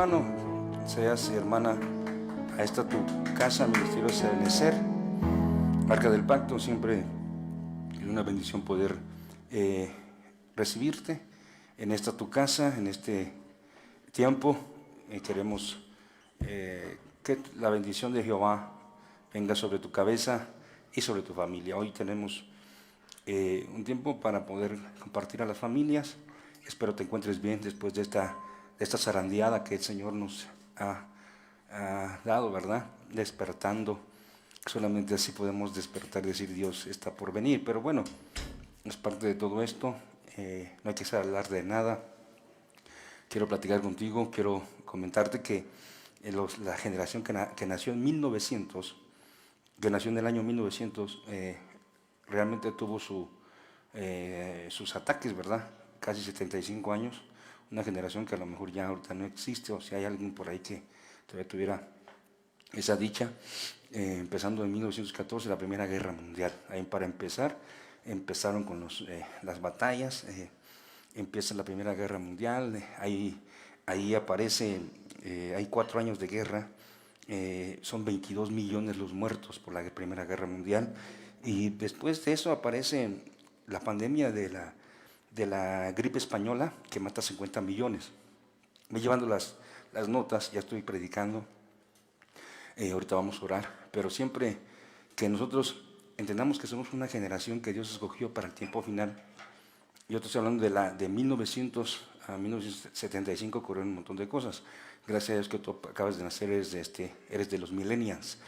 hermano, seas hermana a esta tu casa, Ministerio de Ebenecer, Arca del Pacto. Siempre es una bendición poder recibirte en esta tu casa, en este tiempo. Queremos que la bendición de Jehová venga sobre tu cabeza y sobre tu familia. Hoy tenemos un tiempo para poder compartir a las familias. Espero te encuentres bien después de esta zarandeada que el Señor nos ha dado, ¿verdad? Despertando. Solamente así podemos despertar y decir: Dios está por venir. Pero bueno, es parte de todo esto. No hay que hablar de nada. Quiero platicar contigo, quiero comentarte que la generación que nació en 1900, que nació en el año 1900, realmente tuvo sus ataques, ¿verdad? Casi 75 años, una generación que a lo mejor ya ahorita no existe, o si hay alguien por ahí que todavía tuviera esa dicha. Empezando en 1914, la Primera Guerra Mundial. Ahí, para empezar, empezaron con las batallas. Empieza la Primera Guerra Mundial. Ahí aparece, hay 4 años de guerra. Son 22 millones los muertos por la Primera Guerra Mundial. Y después de eso aparece la pandemia de la gripe española, que mata 50 millones. Voy llevando las notas, ya estoy predicando. Ahorita vamos a orar, pero siempre que nosotros entendamos que somos una generación que Dios escogió para el tiempo final. Yo estoy hablando de 1900 a 1975, ocurrieron un montón de cosas. Gracias a Dios que tú acabas de nacer, eres de los millennials.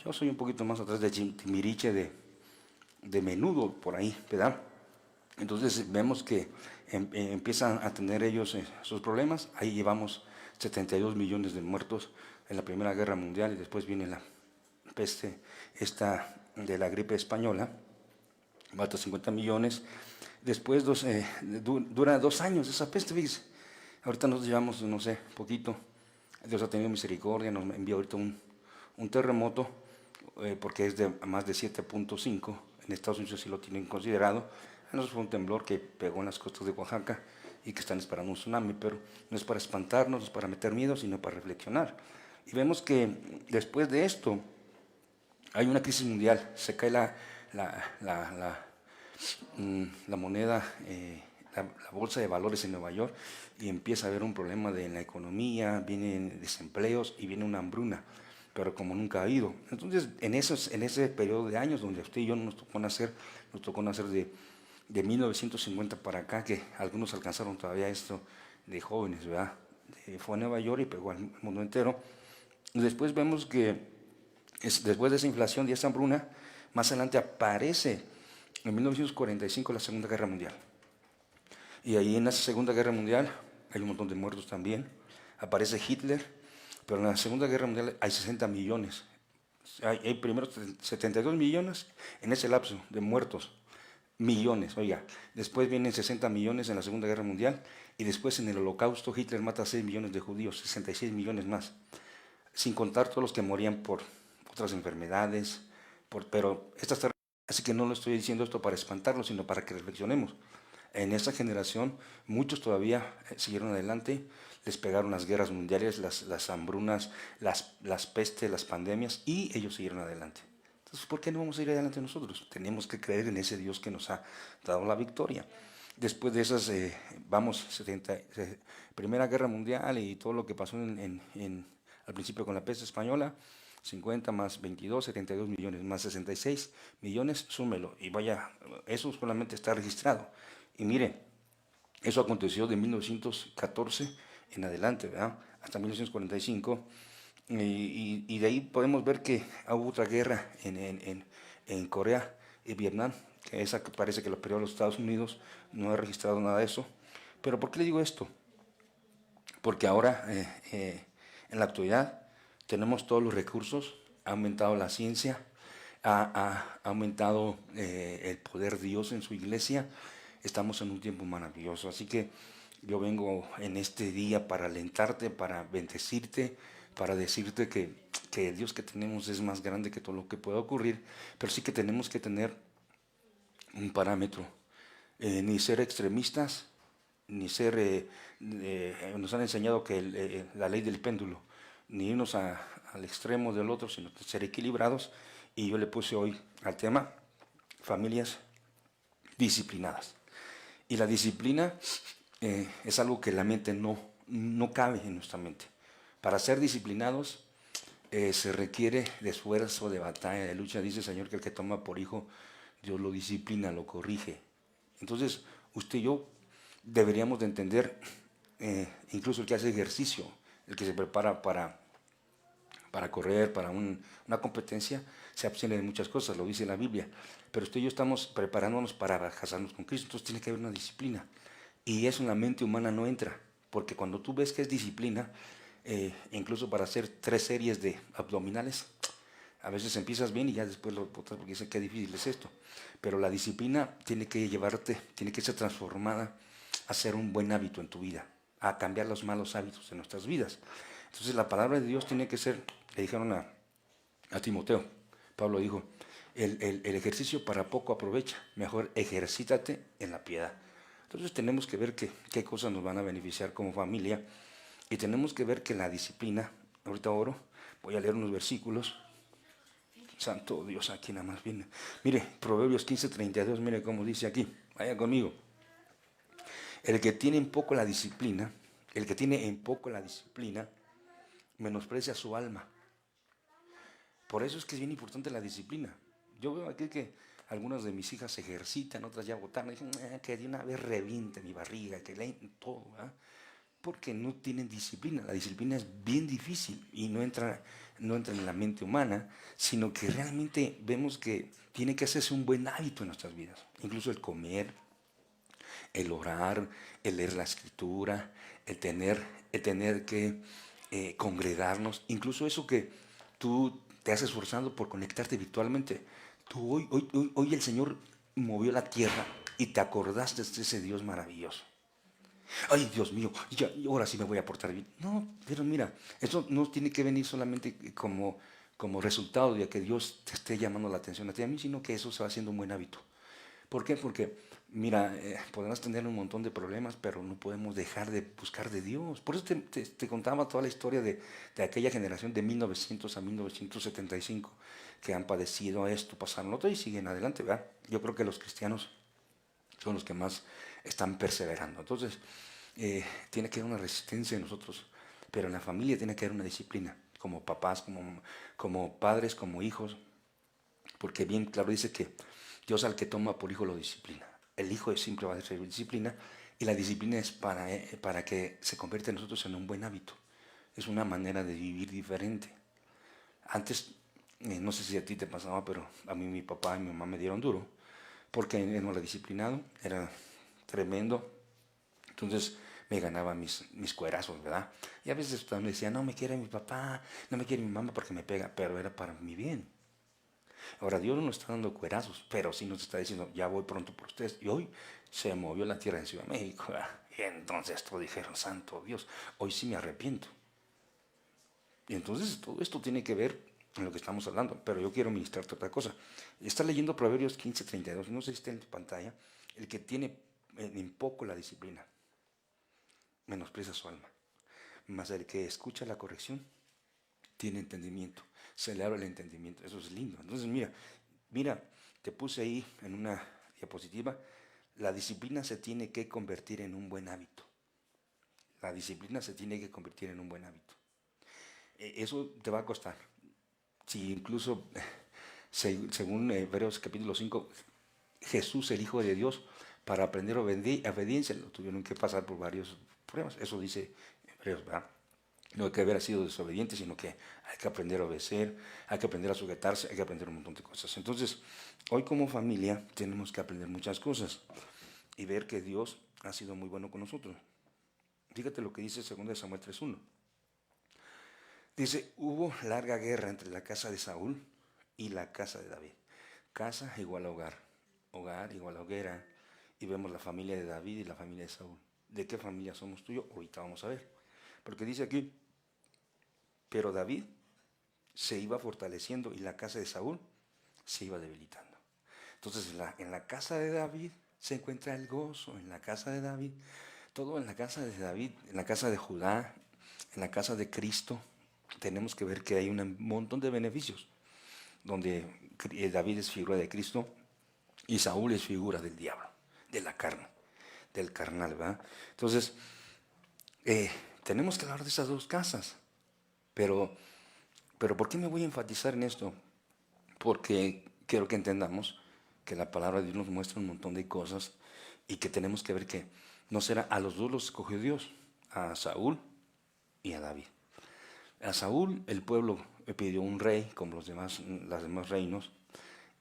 Yo soy un poquito más atrás de Timiriche, de Menudo, por ahí, ¿verdad? Entonces vemos que empiezan a tener ellos sus problemas. Ahí llevamos 72 millones de muertos en la Primera Guerra Mundial, y después viene la peste esta de la gripe española, mata 50 millones. Después dura 2 años esa peste, fíjese. Ahorita nos llevamos, no sé, poquito. Dios ha tenido misericordia, nos envió ahorita un terremoto, porque es de más de 7.5. En Estados Unidos sí lo tienen considerado. A nosotros fue un temblor que pegó en las costas de Oaxaca y que están esperando un tsunami, pero no es para espantarnos, no es para meter miedo, sino para reflexionar. Y vemos que después de esto hay una crisis mundial. Se cae la moneda, la bolsa de valores en Nueva York, y empieza a haber un problema en la economía, vienen desempleos y viene una hambruna, pero como nunca ha habido. Entonces, en ese periodo de años donde usted y yo nos tocó nacer de 1950 para acá, que algunos alcanzaron todavía esto de jóvenes, ¿verdad? Fue a Nueva York y pegó al mundo entero. Después vemos que después de esa inflación y esa hambruna, más adelante aparece en 1945 la Segunda Guerra Mundial. Y ahí en la Segunda Guerra Mundial hay un montón de muertos también. Aparece Hitler, pero en la Segunda Guerra Mundial hay 60 millones. Hay primero 72 millones en ese lapso de muertos. Millones, oiga. Después vienen 60 millones en la Segunda Guerra Mundial, y después en el Holocausto Hitler mata a 6 millones de judíos, 66 millones más. Sin contar todos los que morían por otras enfermedades, pero así que no lo estoy diciendo esto para espantarlos, sino para que reflexionemos. En esa generación muchos todavía siguieron adelante, les pegaron las guerras mundiales, las hambrunas, las pestes, las pandemias, y ellos siguieron adelante. Entonces, ¿por qué no vamos a ir adelante nosotros? Tenemos que creer en ese Dios que nos ha dado la victoria. Después de esas, Primera Guerra Mundial y todo lo que pasó al principio con la peste española, 50 más 22, 72 millones, más 66 millones, súmelo. Y vaya, eso solamente está registrado. Y mire, eso aconteció de 1914 en adelante, ¿verdad? Hasta 1945. Y de ahí podemos ver que hubo otra guerra en Corea y Vietnam, que esa que parece que lo peleó los Estados Unidos. No he registrado nada de eso. Pero ¿por qué le digo esto? Porque ahora, en la actualidad, tenemos todos los recursos, ha aumentado la ciencia, ha aumentado el poder de Dios en su iglesia. Estamos en un tiempo maravilloso, así que yo vengo en este día para alentarte, para bendecirte, para decirte que el Dios que tenemos es más grande que todo lo que pueda ocurrir, pero sí que tenemos que tener un parámetro, ni ser extremistas, ni ser, nos han enseñado que la ley del péndulo, ni irnos al extremo del otro, sino ser equilibrados. Y yo le puse hoy al tema familias disciplinadas. Y la disciplina es algo que la mente no cabe en nuestra mente. Para ser disciplinados se requiere de esfuerzo, de batalla, de lucha. Dice el Señor que el que toma por hijo, Dios lo disciplina, lo corrige. Entonces, usted y yo deberíamos de entender, incluso el que hace ejercicio, el que se prepara para correr, para una competencia, se abstiene de muchas cosas, lo dice la Biblia. Pero usted y yo estamos preparándonos para casarnos con Cristo, entonces tiene que haber una disciplina. Y eso en la mente humana no entra, porque cuando tú ves que es disciplina, incluso para hacer 3 series de abdominales, a veces empiezas bien y ya después lo botas porque dices qué difícil es esto. Pero la disciplina tiene que llevarte, tiene que ser transformada a ser un buen hábito en tu vida, a cambiar los malos hábitos de nuestras vidas. Entonces la palabra de Dios tiene que ser, le dijeron a Timoteo, Pablo dijo, el ejercicio para poco aprovecha, mejor ejercítate en la piedad. Entonces tenemos que ver qué cosas nos van a beneficiar como familia y tenemos que ver que la disciplina, ahorita oro, voy a leer unos versículos. Santo Dios, aquí nada más viene. Mire, Proverbios 15:32, mire cómo dice aquí, vaya conmigo. El que tiene en poco la disciplina, el que tiene en poco la disciplina, menosprecia su alma. Por eso es que es bien importante la disciplina. Yo veo aquí que algunas de mis hijas se ejercitan, otras ya botan, dicen que de una vez reviente mi barriga, que leen todo, ¿verdad? Porque no tienen disciplina. La disciplina es bien difícil y no entra en la mente humana, sino que realmente vemos que tiene que hacerse un buen hábito en nuestras vidas. Incluso el comer, el orar, el leer la escritura, el tener que congregarnos, incluso eso que tú te has esforzado por conectarte virtualmente. Tú hoy el Señor movió la tierra y te acordaste de ese Dios maravilloso. Ay, Dios mío, ya, ahora sí me voy a portar bien. No, pero mira, eso no tiene que venir solamente como resultado de que Dios te esté llamando la atención a ti y a mí, sino que eso se va haciendo un buen hábito. ¿Por qué? Porque, mira, podrás tener un montón de problemas, pero no podemos dejar de buscar de Dios. Por eso te contaba toda la historia de aquella generación de 1900 a 1975 que han padecido esto, pasaron otro y siguen adelante, ¿verdad? Yo creo que los cristianos son los que más están perseverando. Entonces, tiene que haber una resistencia en nosotros, pero en la familia tiene que haber una disciplina, como papás, como padres, como hijos, porque bien claro dice que Dios al que toma por hijo lo disciplina. El hijo siempre va a recibir disciplina y la disciplina es para que se convierta en nosotros en un buen hábito. Es una manera de vivir diferente. Antes, no sé si a ti te pasaba, pero a mí mi papá y mi mamá me dieron duro, porque él no era disciplinado, era tremendo. Entonces me ganaba mis cuerazos, ¿verdad? Y a veces también me decía, no me quiere mi papá, no me quiere mi mamá porque me pega, pero era para mi bien. Ahora Dios no nos está dando cuerazos, pero sí nos está diciendo, ya voy pronto por ustedes. Y hoy se movió la tierra en Ciudad de México, ¿verdad? Y entonces todos dijeron, santo Dios, hoy sí me arrepiento. Y entonces todo esto tiene que ver en lo que estamos hablando, pero yo quiero ministrarte otra cosa. Está leyendo Proverbios 15:32, no sé si está en tu pantalla, el que tiene en poco la disciplina, menosprecia su alma, mas el que escucha la corrección tiene entendimiento, se le abre el entendimiento, eso es lindo. Entonces mira, te puse ahí en una diapositiva, la disciplina se tiene que convertir en un buen hábito. La disciplina se tiene que convertir en un buen hábito. Eso te va a costar. Si incluso, según Hebreos capítulo 5, Jesús, el Hijo de Dios, para aprender obediencia, lo tuvieron que pasar por varios pruebas. Eso dice Hebreos, ¿verdad? No hay que haber sido desobediente, sino que hay que aprender a obedecer, hay que aprender a sujetarse, hay que aprender un montón de cosas. Entonces, hoy como familia tenemos que aprender muchas cosas y ver que Dios ha sido muy bueno con nosotros. Fíjate lo que dice 2 Samuel 3:1. Dice, hubo larga guerra entre la casa de Saúl y la casa de David. Casa igual a hogar, hogar igual a hoguera. Y vemos la familia de David y la familia de Saúl. ¿De qué familia somos tú y yo? Ahorita vamos a ver. Porque dice aquí, pero David se iba fortaleciendo y la casa de Saúl se iba debilitando. Entonces en la casa de David se encuentra el gozo, en la casa de David todo en la casa de David, en la casa de Judá, en la casa de Cristo, tenemos que ver que hay un montón de beneficios, donde David es figura de Cristo y Saúl es figura del diablo, de la carne, del carnal, ¿verdad? Entonces, tenemos que hablar de esas dos casas, pero, pero ¿por qué me voy a enfatizar en esto? Porque quiero que entendamos que la palabra de Dios nos muestra un montón de cosas y que tenemos que ver que no será a los dos los escogió Dios, a Saúl y a David. A Saúl el pueblo le pidió un rey como los demás reinos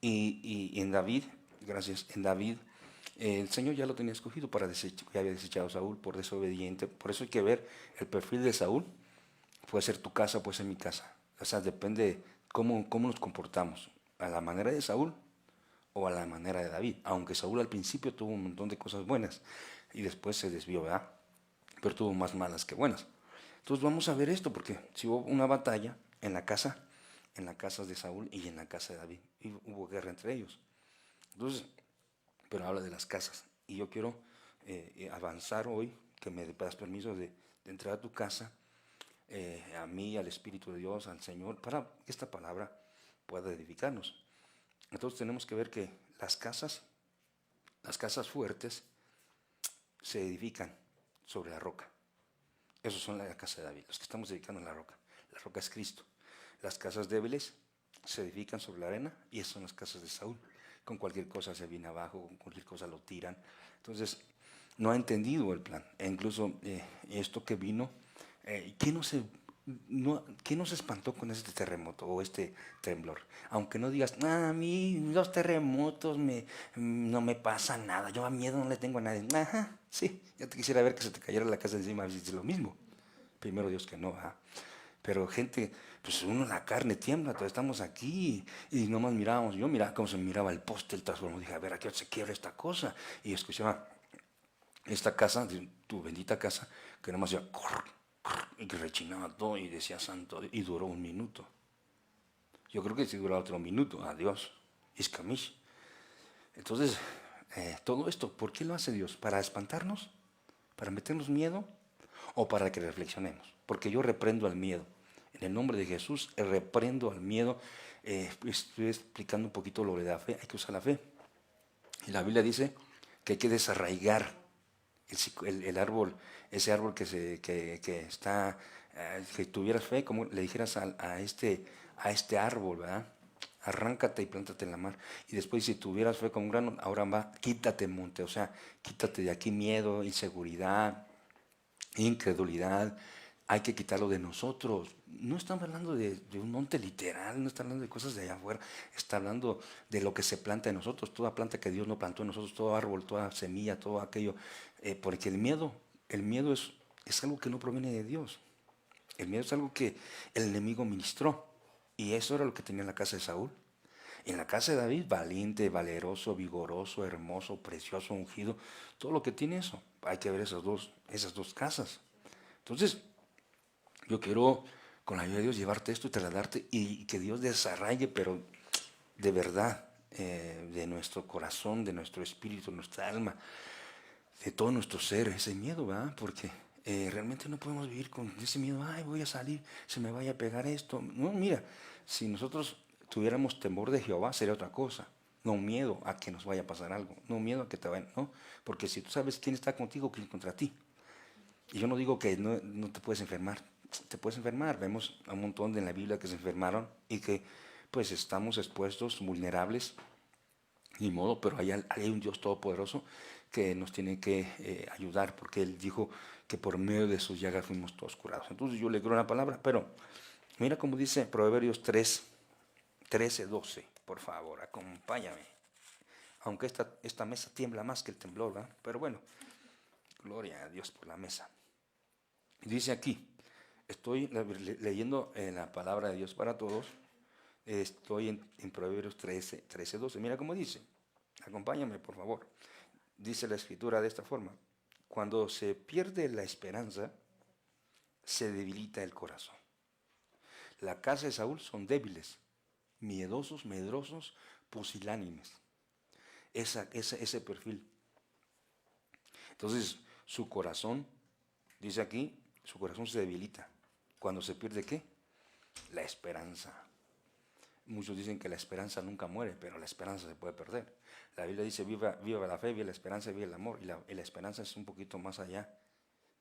y en David, gracias, en David el Señor ya lo tenía escogido ya había desechado a Saúl por desobediente. Por eso hay que ver el perfil de Saúl. Puede ser tu casa, puede ser mi casa. O sea, depende de cómo nos comportamos. A la manera de Saúl o a la manera de David. Aunque Saúl al principio tuvo un montón de cosas buenas y después se desvió, ¿verdad? Pero tuvo más malas que buenas. Entonces vamos a ver esto porque si hubo una batalla en la casa de Saúl y en la casa de David. Y hubo guerra entre ellos. Entonces, pero habla de las casas. Y yo quiero avanzar hoy, que me das permiso de entrar a tu casa, a mí, al Espíritu de Dios, al Señor, para que esta palabra pueda edificarnos. Entonces tenemos que ver que las casas fuertes se edifican sobre la roca. Esos son la casa de David, los que estamos edificando en la roca. La roca es Cristo. Las casas débiles se edifican sobre la arena y esas son las casas de Saúl. Con cualquier cosa se viene abajo, con cualquier cosa lo tiran. Entonces, no ha entendido el plan. E incluso esto que vino, ¿quién no se espantó con este terremoto o este temblor? Aunque no digas, a mí los terremotos no me pasa nada, yo a miedo no le tengo a nadie. Ajá, sí, ya te quisiera ver que se te cayera la casa encima, es lo mismo. Primero Dios que no, ¿verdad? Pero gente, pues uno la carne tiembla, todos estamos aquí y nomás mirábamos, yo miraba cómo se miraba el poste, el transformador, dije, a ver, ¿a qué hora se quiebra esta cosa? Y escuchaba esta casa, tu bendita casa, que nomás iba, y que rechinaba todo y decía santo, y duró un minuto. Yo creo que si duró otro minuto, adiós, Iskamish. Entonces, todo esto, ¿por qué lo hace Dios? ¿Para espantarnos? ¿Para meternos miedo? ¿O para que reflexionemos? Porque yo reprendo al miedo. En el nombre de Jesús, reprendo al miedo. Estoy explicando un poquito lo de la fe. Hay que usar la fe. Y la Biblia dice que hay que desarraigar el árbol, ese árbol que está, que tuvieras fe, como le dijeras a este árbol, ¿verdad? Arráncate y plántate en la mar. Y después, si tuvieras fe como un grano, ahora va, quítate monte, o sea, quítate de aquí miedo, inseguridad, incredulidad. Hay que quitarlo de nosotros. No estamos hablando de un monte literal, no está hablando de cosas de allá afuera, está hablando de lo que se planta en nosotros, toda planta que Dios no plantó en nosotros, todo árbol, toda semilla, todo aquello. Porque el miedo es algo que no proviene de Dios. El miedo es algo que el enemigo ministró. Y eso era lo que tenía en la casa de Saúl. En la casa de David, valiente, valeroso, vigoroso, hermoso, precioso, ungido, todo lo que tiene eso. Hay que ver esas dos casas. Entonces, yo quiero, con la ayuda de Dios, llevarte esto y trasladarte y que Dios desarraigue, pero de verdad, de nuestro corazón, de nuestro espíritu, nuestra alma, de todo nuestro ser, ese miedo, ¿verdad? Porque realmente no podemos vivir con ese miedo, ay, voy a salir, se me vaya a pegar esto. No, mira, si nosotros tuviéramos temor de Jehová, sería otra cosa. No miedo a que nos vaya a pasar algo, no miedo a que te vayan, no, porque si tú sabes quién está contigo, quién contra ti. Y yo no digo que no te puedes enfermar, te puedes enfermar. Vemos a un montón de en la Biblia que se enfermaron y que pues estamos expuestos, vulnerables, ni modo, pero hay un Dios todopoderoso que nos tiene que ayudar, porque Él dijo que por medio de sus llagas fuimos todos curados. Entonces yo le creo una palabra, pero mira cómo dice Proverbios 3, 13, 12, por favor, acompáñame. Aunque esta mesa tiembla más que el temblor, ¿verdad? Pero bueno, gloria a Dios por la mesa. Dice aquí, estoy leyendo la palabra de Dios para todos. Estoy en Proverbios 13, 13, 12. Mira cómo dice. Acompáñame, por favor. Dice la escritura de esta forma. Cuando se pierde la esperanza, se debilita el corazón. La casa de Saúl son débiles, miedosos, medrosos, pusilánimes. Ese perfil. Entonces, su corazón, dice aquí, su corazón se debilita. Cuando se pierde, ¿qué? La esperanza. Muchos dicen que la esperanza nunca muere, pero la esperanza se puede perder. La Biblia dice, viva la fe, viva la esperanza, viva el amor. Y la esperanza es un poquito más allá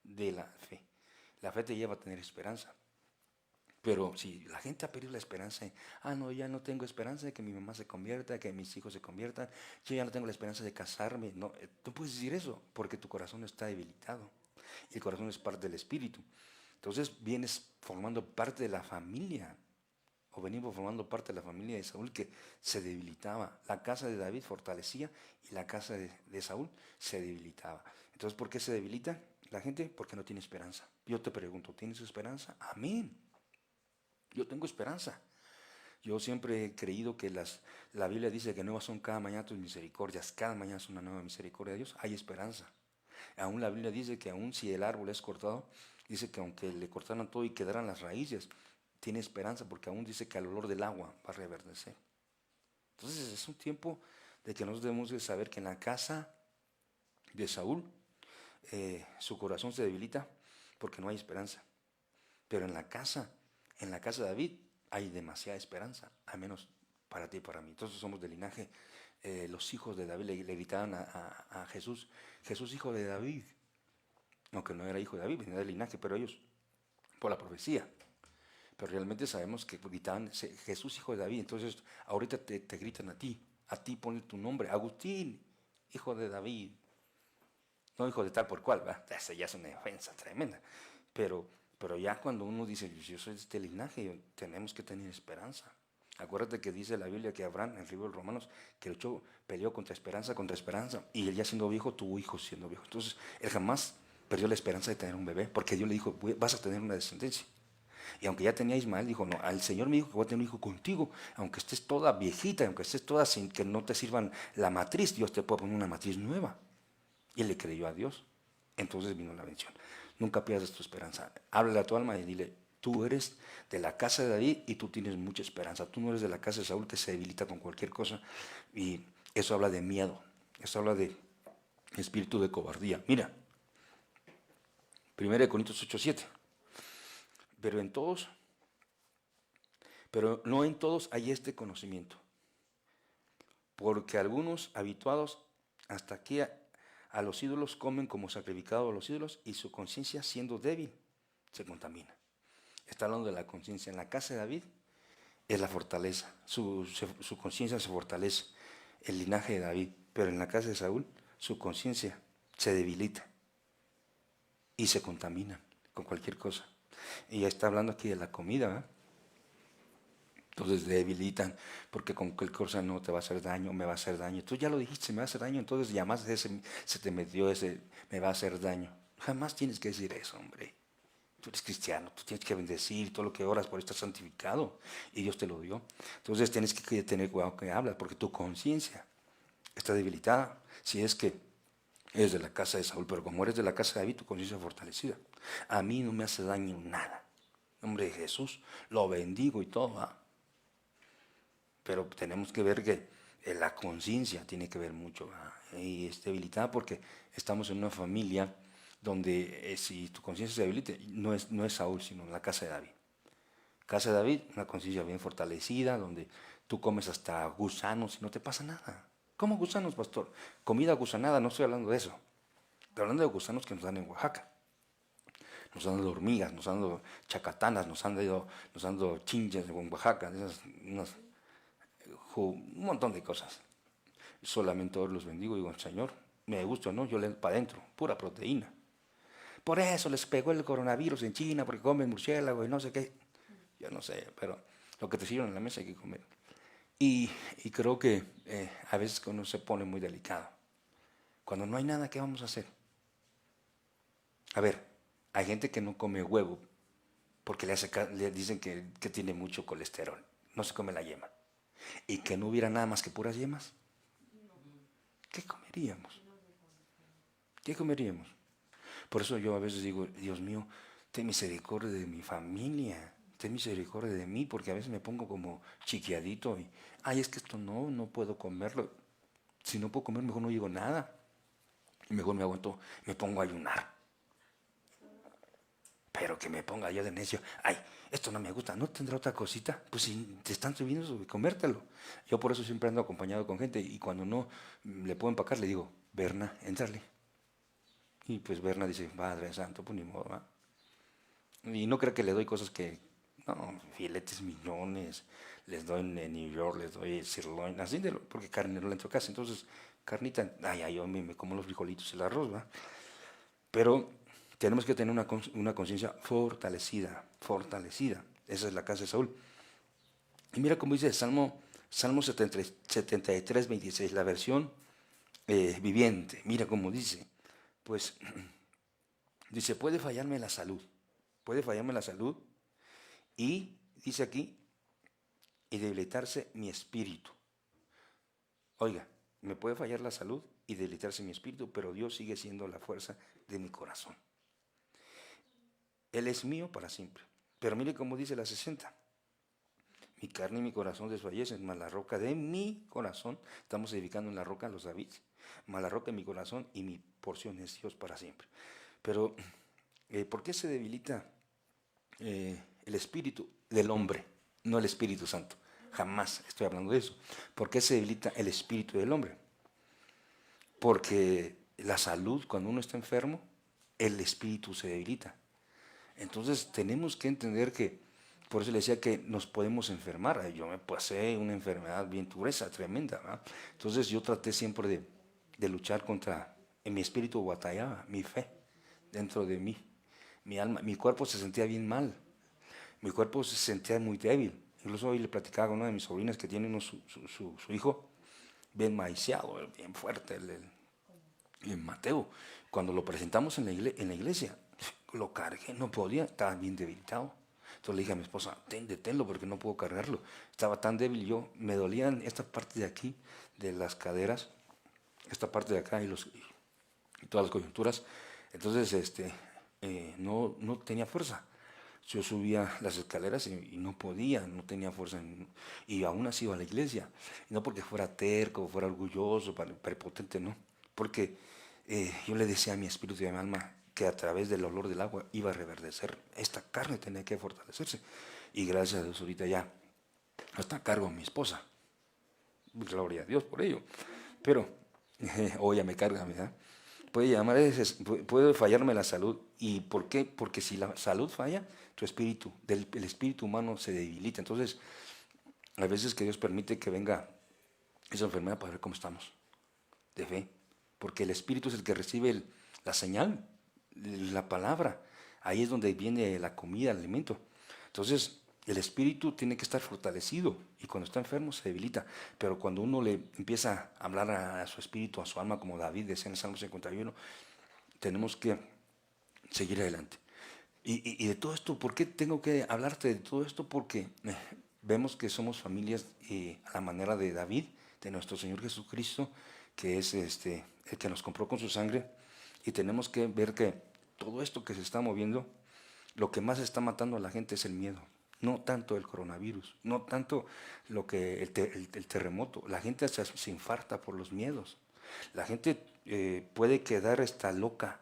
de la fe. La fe te lleva a tener esperanza. Pero si la gente ha perdido la esperanza, no, ya no tengo esperanza de que mi mamá se convierta, de que mis hijos se conviertan, yo ya no tengo la esperanza de casarme. No, tú puedes decir eso porque tu corazón está debilitado. Y el corazón es parte del espíritu. Entonces vienes formando parte de la familia, o venimos formando parte de la familia de Saúl que se debilitaba. La casa de David fortalecía y la casa de Saúl se debilitaba. Entonces, ¿por qué se debilita la gente? Porque no tiene esperanza. Yo te pregunto, ¿tienes esperanza? Amén. Yo tengo esperanza. Yo siempre he creído que la Biblia dice que nuevas son cada mañana tus misericordias. Cada mañana es una nueva misericordia de Dios. Hay esperanza. Aún la Biblia dice que aún si el árbol es cortado, dice que aunque le cortaran todo y quedaran las raíces, tiene esperanza porque aún dice que al olor del agua va a reverdecer. Entonces es un tiempo de que nosotros debemos de saber que en la casa de Saúl su corazón se debilita porque no hay esperanza. Pero en la casa de David hay demasiada esperanza, al menos para ti y para mí. Entonces somos del linaje, los hijos de David le gritaban a Jesús, Jesús hijo de David, aunque no era hijo de David, venía del linaje, pero ellos, por la profecía. Pero realmente sabemos que gritaban Jesús hijo de David, entonces ahorita te gritan a ti ponle tu nombre, Agustín, hijo de David, no hijo de tal por cual, ¿verdad? Esa ya es una ofensa tremenda, pero ya cuando uno dice, yo soy de este linaje, tenemos que tener esperanza. Acuérdate que dice la Biblia que Abraham, en el libro de Romanos, que peleó contra esperanza, y él ya siendo viejo, tuvo hijos siendo viejo. Entonces, él jamás perdió la esperanza de tener un bebé, porque Dios le dijo, vas a tener una descendencia. Y aunque ya tenía Ismael, dijo, no, al Señor me dijo que voy a tener un hijo contigo, aunque estés toda viejita, aunque estés toda sin que no te sirvan la matriz, Dios te puede poner una matriz nueva. Y él le creyó a Dios. Entonces vino la bendición. Nunca pierdas tu esperanza. Háblale a tu alma y dile, tú eres de la casa de David y tú tienes mucha esperanza. Tú no eres de la casa de Saúl que se debilita con cualquier cosa. Y eso habla de miedo. Eso habla de espíritu de cobardía. Mira, 1 Corintios 8:7. Pero no en todos hay este conocimiento. Porque algunos habituados hasta aquí a los ídolos comen como sacrificado a los ídolos y su conciencia siendo débil se contamina. Está hablando de la conciencia. En la casa de David es la fortaleza, su conciencia se fortalece, el linaje de David, pero en la casa de Saúl su conciencia se debilita y se contamina con cualquier cosa. Y ya está hablando aquí de la comida, ¿verdad? Entonces debilitan, porque con cualquier cosa no te va a hacer daño, me va a hacer daño. Tú ya lo dijiste, me va a hacer daño, entonces ya más se te metió ese, me va a hacer daño. Jamás tienes que decir eso, hombre. Tú eres cristiano, tú tienes que bendecir, todo lo que oras por estar santificado, y Dios te lo dio. Entonces tienes que tener cuidado que hablas, porque tu conciencia está debilitada. Si es que eres de la casa de Saúl, pero como eres de la casa de David, tu conciencia es fortalecida. A mí no me hace daño nada. En nombre de Jesús, lo bendigo y todo, ¿eh? Pero tenemos que ver que la conciencia tiene que ver mucho, y es debilitada porque estamos en una familia donde si tu conciencia se debilita, no es Saúl, sino la casa de David. Casa de David, una conciencia bien fortalecida, donde tú comes hasta gusanos y no te pasa nada. ¿Cómo gusanos, pastor? Comida gusanada, no estoy hablando de eso. Estoy hablando de gusanos que nos dan en Oaxaca. Nos han dado hormigas, nos han dado chacatanas, nos han dado chinches en Oaxaca, un montón de cosas. Solamente ahora los bendigo y digo, Señor, me gusta o no, yo le doy para adentro, pura proteína. Por eso les pegó el coronavirus en China, porque comen murciélago y no sé qué. Yo no sé, pero lo que te sirven en la mesa hay que comer. Y creo que a veces uno se pone muy delicado. Cuando no hay nada, ¿qué vamos a hacer? A ver, hay gente que no come huevo porque le dicen que tiene mucho colesterol. No se come la yema. Y que no hubiera nada más que puras yemas. ¿Qué comeríamos? ¿Qué comeríamos? Por eso yo a veces digo, Dios mío, ten misericordia de mi familia, ten misericordia de mí, porque a veces me pongo como chiquiadito y, es que esto no puedo comerlo. Si no puedo comer, mejor no digo nada. Y mejor me aguanto, me pongo a ayunar. Pero que me ponga yo de necio, ay, esto no me gusta, ¿no tendrá otra cosita? Pues si te están subiendo, comértelo. Yo por eso siempre ando acompañado con gente y cuando no le puedo empacar, le digo, Berna, éntrale. Y pues Berna dice, Padre Santo, pues ni modo, ¿va? Y no creo que le doy cosas que, no, filetes millones, les doy en New York, les doy sirloin, así porque carne no le entro casi. Entonces, carnita, ay, yo me como los frijolitos y el arroz, ¿va? Pero tenemos que tener una conciencia fortalecida, fortalecida. Esa es la casa de Saúl. Y mira cómo dice el Salmo 73, 26, la versión viviente. Mira cómo dice. Pues dice, puede fallarme la salud y dice aquí, y debilitarse mi espíritu. Oiga, me puede fallar la salud y debilitarse mi espíritu, pero Dios sigue siendo la fuerza de mi corazón. Él es mío para siempre. Pero mire cómo dice la 60. Mi carne y mi corazón desfallecen, mas la roca de mi corazón, estamos edificando en la roca a los David, mas la roca de mi corazón y mi porción es Dios para siempre. Pero, ¿por qué se debilita el espíritu del hombre, no el Espíritu Santo? Jamás estoy hablando de eso. ¿Por qué se debilita el espíritu del hombre? Porque la salud, cuando uno está enfermo, el espíritu se debilita. Entonces tenemos que entender que, por eso le decía que nos podemos enfermar. Yo me pasé una enfermedad bien gruesa, tremenda, ¿verdad? Entonces yo traté siempre de luchar contra, en mi espíritu batallaba, mi fe dentro de mí, mi alma, mi cuerpo se sentía bien mal, mi cuerpo se sentía muy débil. Incluso hoy le platicaba con una de mis sobrinas que tiene su hijo bien maiciado, bien fuerte, el Mateo. Cuando lo presentamos en la iglesia, lo cargué, no podía, estaba bien debilitado. Entonces le dije a mi esposa, deténlo porque no puedo cargarlo. Estaba tan débil yo, me dolían esta parte de aquí, de las caderas, esta parte de acá y todas las coyunturas. Entonces, no tenía fuerza. Yo subía las escaleras y no podía, no tenía fuerza. Y aún así iba a la iglesia. Y no porque fuera terco, fuera orgulloso, prepotente, no. Porque yo le decía a mi espíritu y a mi alma que a través del olor del agua iba a reverdecer. Esta carne tenía que fortalecerse. Y gracias a Dios ahorita ya hasta cargo a mi esposa. Gloria a Dios por ello. Pero, o ella me carga, ¿verdad? Puede fallarme la salud. ¿Y por qué? Porque si la salud falla, tu espíritu, el espíritu humano se debilita. Entonces, a veces que Dios permite que venga esa enfermedad para ver cómo estamos, de fe. Porque el espíritu es el que recibe la señal, la palabra. Ahí es donde viene la comida, el alimento. Entonces, el espíritu tiene que estar fortalecido y cuando está enfermo se debilita. Pero cuando uno le empieza a hablar a su espíritu, a su alma, como David decía en el Salmo 51, tenemos que seguir adelante. Y de todo esto, ¿por qué tengo que hablarte de todo esto? Porque vemos que somos familias a la manera de David, de nuestro Señor Jesucristo, que es el que nos compró con su sangre. Y tenemos que ver que todo esto que se está moviendo, lo que más está matando a la gente es el miedo. No tanto el coronavirus, no tanto el terremoto. La gente se infarta por los miedos. La gente puede quedar hasta loca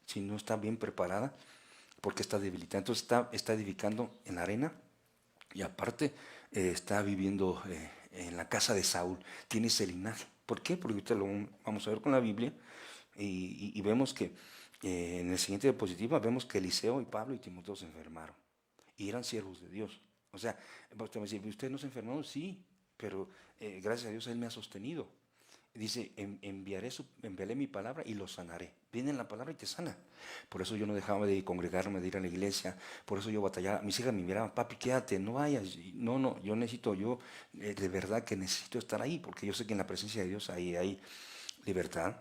si no está bien preparada porque está debilitada. Entonces está edificando en la arena y aparte está viviendo en la casa de Saúl. Tiene ese linaje. ¿Por qué? Porque ahorita lo vamos a ver con la Biblia y vemos que en el siguiente diapositiva vemos que Eliseo y Pablo y Timoteo se enfermaron y eran siervos de Dios. O sea, usted me dice, ¿usted no se enfermó? Sí, pero gracias a Dios Él me ha sostenido. Dice, enviaré mi palabra y lo sanaré. Viene la palabra y te sana. Por eso yo no dejaba de congregarme, de ir a la iglesia. Por eso yo batallaba. Mis hijas me miraban, papi, quédate, no vayas. No, yo de verdad que necesito estar ahí, porque yo sé que en la presencia de Dios ahí hay libertad,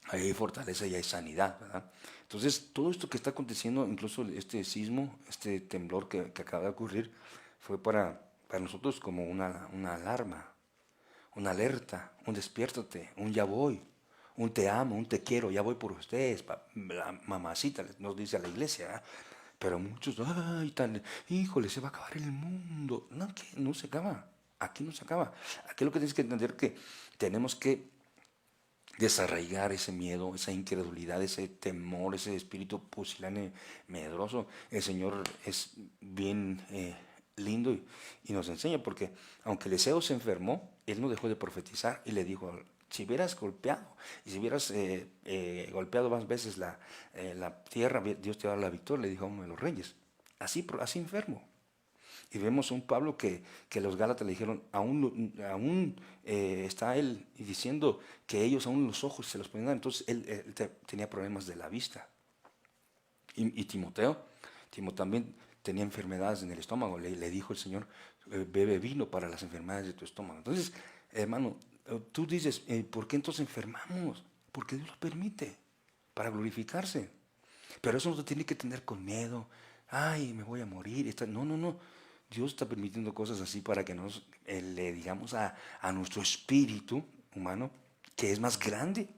ahí hay fortaleza y hay sanidad, ¿verdad? Entonces, todo esto que está aconteciendo, incluso este sismo, este temblor que acaba de ocurrir, fue para nosotros como una alarma, una alerta, un despiértate, un ya voy, un te amo, un te quiero, ya voy por ustedes, la mamacita nos dice a la iglesia, ¿verdad? Pero muchos, ay, híjole, se va a acabar el mundo. No, que no se acaba, aquí no se acaba. Aquí lo que tienes que entender es que tenemos que desarraigar ese miedo, esa incredulidad, ese temor, ese espíritu pusilánime, medroso. El Señor es bien lindo y nos enseña, porque aunque Eliseo se enfermó, él no dejó de profetizar y le dijo: si hubieras golpeado, y si hubieras golpeado más veces la tierra, Dios te va a dar la victoria, le dijo a uno de los reyes. Así enfermo. Y vemos a un Pablo que los Gálatas le dijeron: aún está él diciendo que ellos aún los ojos se los pueden dar. Entonces él tenía problemas de la vista. Y Timoteo también tenía enfermedades en el estómago. Le dijo el Señor: bebe vino para las enfermedades de tu estómago. Entonces, hermano, tú dices: ¿por qué entonces enfermamos? Porque Dios lo permite, para glorificarse. Pero eso no se tiene que tener con miedo. Ay, me voy a morir. No, no, no. Dios está permitiendo cosas así para que le digamos a nuestro espíritu humano, que es más grande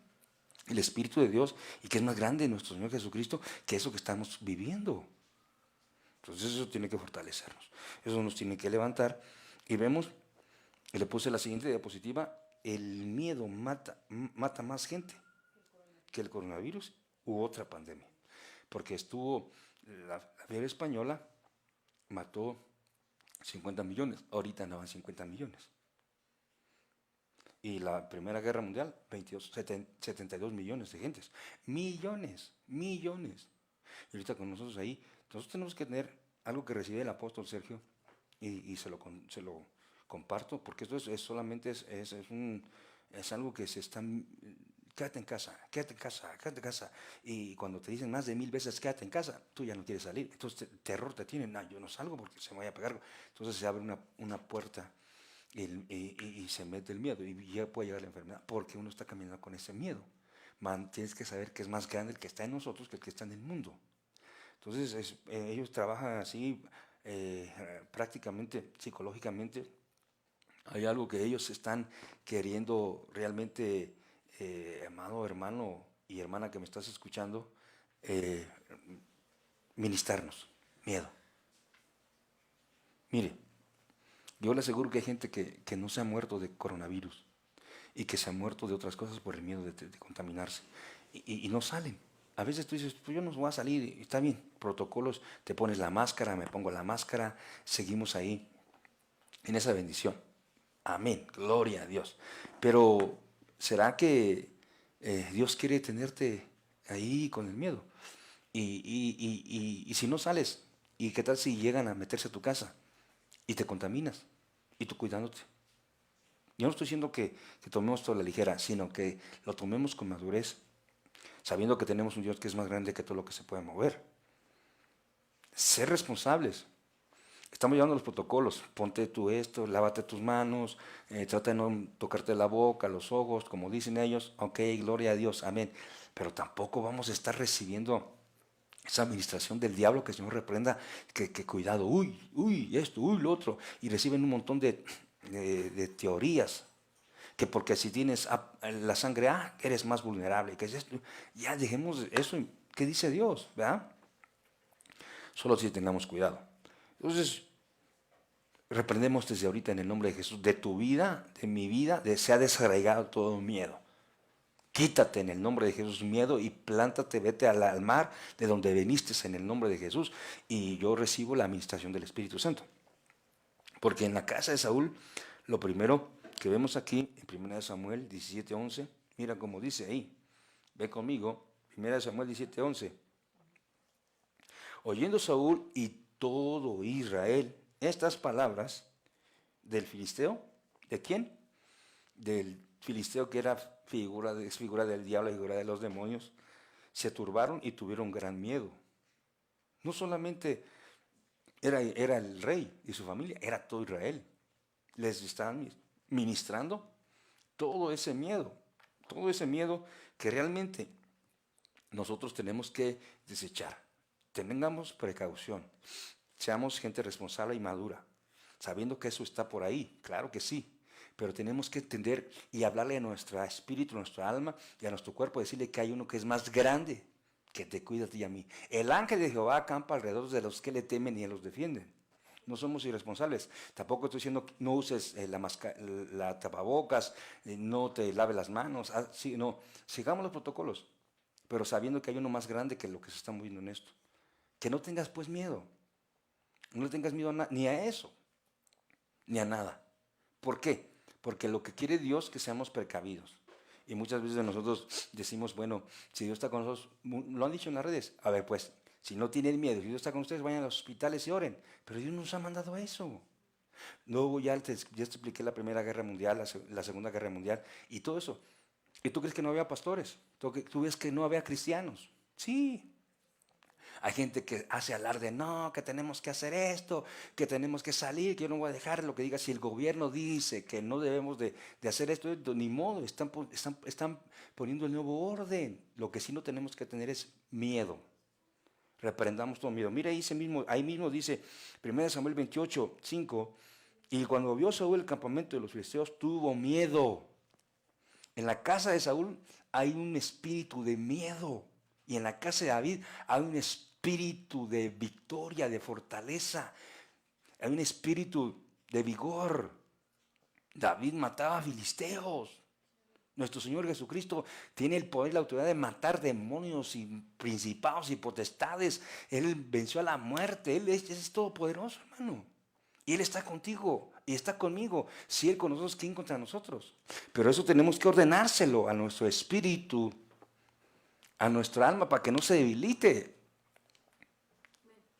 el Espíritu de Dios, y que es más grande nuestro Señor Jesucristo, que eso que estamos viviendo. Entonces eso tiene que fortalecernos, eso nos tiene que levantar. Y vemos, y le puse la siguiente diapositiva: el miedo mata más gente que el coronavirus u otra pandemia. Porque la fiebre española mató 50 millones, ahorita andaban 50 millones. Y la Primera Guerra Mundial, 72 millones de gentes. Millones. Y ahorita con nosotros ahí, nosotros tenemos que tener algo que recibe el apóstol Sergio, y se lo comparto, porque esto es algo que se está... Quédate en casa, quédate en casa, quédate en casa. Y cuando te dicen más de 1000 veces quédate en casa, tú ya no quieres salir. Entonces terror te tiene: no, yo no salgo porque se me vaya a pegar. Entonces se abre una puerta y se mete el miedo, y ya puede llegar la enfermedad, porque uno está caminando con ese miedo. Tienes que saber que es más grande el que está en nosotros que el que está en el mundo. Entonces ellos trabajan así, prácticamente psicológicamente. Hay algo que ellos están queriendo realmente, amado hermano y hermana que me estás escuchando, eh, ministrarnos miedo. Mire, yo le aseguro que hay gente que no se ha muerto de coronavirus, y que se ha muerto de otras cosas por el miedo de contaminarse, y no salen. A veces tú dices: pues yo no voy a salir, y está bien, protocolos, te pones la máscara, me pongo la máscara, seguimos ahí en esa bendición. Amén, gloria a Dios. Pero ¿será que Dios quiere tenerte ahí con el miedo? Y si no sales, ¿y qué tal si llegan a meterse a tu casa y te contaminas, y tú cuidándote? Yo no estoy diciendo que tomemos todo a la ligera, sino que lo tomemos con madurez, sabiendo que tenemos un Dios que es más grande que todo lo que se puede mover. Ser responsables. Estamos llevando los protocolos: ponte tú esto, lávate tus manos, trata de no tocarte la boca, los ojos, como dicen ellos. Ok, gloria a Dios, amén. Pero tampoco vamos a estar recibiendo esa administración del diablo, que el Señor reprenda, que cuidado, esto, lo otro, y reciben un montón de teorías, que porque si tienes la sangre, eres más vulnerable, que es esto. Ya dejemos eso. ¿Qué dice Dios? ¿Verdad? Solo si tengamos cuidado. Entonces, reprendemos desde ahorita en el nombre de Jesús: de tu vida, de mi vida, se ha desarraigado todo miedo. Quítate en el nombre de Jesús miedo, y plántate, vete al mar de donde viniste en el nombre de Jesús. Y yo recibo la administración del Espíritu Santo. Porque en la casa de Saúl, lo primero que vemos aquí en 1 Samuel 17:11, mira cómo dice ahí. Ve conmigo, 1 Samuel 17:11. Oyendo Saúl y todo Israel estas palabras del filisteo. ¿De quién? Del filisteo, que era figura del diablo, figura de los demonios. Se turbaron y tuvieron gran miedo. No solamente era el rey y su familia, era todo Israel. Les estaban ministrando todo ese miedo que realmente nosotros tenemos que desechar. Tengamos precaución, seamos gente responsable y madura, sabiendo que eso está por ahí, claro que sí, pero tenemos que entender y hablarle a nuestro espíritu, a nuestra alma y a nuestro cuerpo, decirle que hay uno que es más grande, que te cuida a ti y a mí. El ángel de Jehová acampa alrededor de los que le temen y los defienden. No somos irresponsables. Tampoco estoy diciendo que no uses la tapabocas, no te laves las manos. Sí, no, sigamos los protocolos, pero sabiendo que hay uno más grande que lo que se está moviendo en esto. Que no tengas pues miedo. No le tengas miedo ni a eso, ni a nada. ¿Por qué? Porque lo que quiere Dios es que seamos precavidos. Y muchas veces nosotros decimos, bueno, si Dios está con nosotros, lo han dicho en las redes, a ver pues, si no tienen miedo, si Dios está con ustedes, vayan a los hospitales y oren. Pero Dios nos ha mandado a eso. Luego ya te expliqué la Primera Guerra Mundial, la Segunda Guerra Mundial y todo eso. ¿Y tú crees que no había pastores? ¿Tú ves que no había cristianos? Sí. Hay gente que hace alarde, no, que tenemos que hacer esto, que tenemos que salir, que yo no voy a dejar lo que diga. Si el gobierno dice que no debemos de hacer esto, ni modo, están poniendo el nuevo orden. Lo que sí no tenemos que tener es miedo. Reprendamos todo miedo. Mira ahí mismo dice 1 Samuel 28, 5, y cuando vio Saúl el campamento de los filisteos, tuvo miedo. En la casa de Saúl hay un espíritu de miedo. Y en la casa de David hay un espíritu de victoria, de fortaleza. Hay un espíritu de vigor. David mataba a filisteos. Nuestro Señor Jesucristo tiene el poder y la autoridad de matar demonios y principados y potestades. Él venció a la muerte. Él es todopoderoso, hermano. Y Él está contigo y está conmigo. Si Él con nosotros, ¿quién contra nosotros? Pero eso tenemos que ordenárselo a nuestro espíritu, a nuestra alma, para que no se debilite.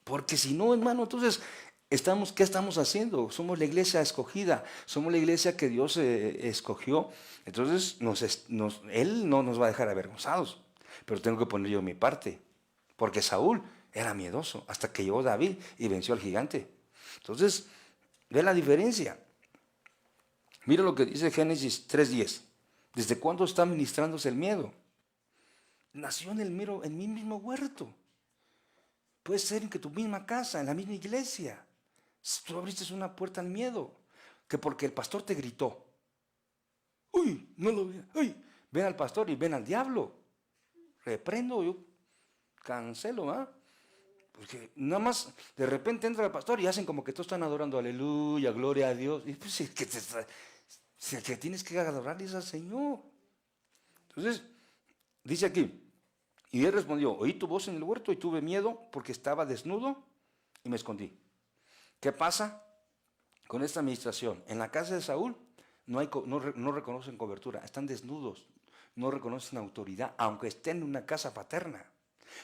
Porque si no, hermano, entonces, ¿qué estamos haciendo? Somos la iglesia escogida, somos la iglesia que Dios escogió. Entonces, Él no nos va a dejar avergonzados. Pero tengo que poner yo mi parte. Porque Saúl era miedoso hasta que llegó David y venció al gigante. Entonces, ve la diferencia. Mira lo que dice Génesis 3:10. ¿Desde cuándo está ministrándose el miedo? Nació en mi mismo huerto. Puede ser en que tu misma casa, en la misma iglesia. Tú abriste una puerta al miedo. Que porque el pastor te gritó. Uy, no lo vean. Uy, ven al pastor y ven al diablo. Reprendo, yo cancelo, ¿ah? Porque nada más de repente entra el pastor y hacen como que todos están adorando, aleluya, gloria a Dios. Y pues que tienes que adorarles al Señor. Entonces, dice aquí, y él respondió, oí tu voz en el huerto y tuve miedo porque estaba desnudo y me escondí. ¿Qué pasa con esta administración? En la casa de Saúl no reconocen cobertura, están desnudos, no reconocen autoridad, aunque estén en una casa paterna.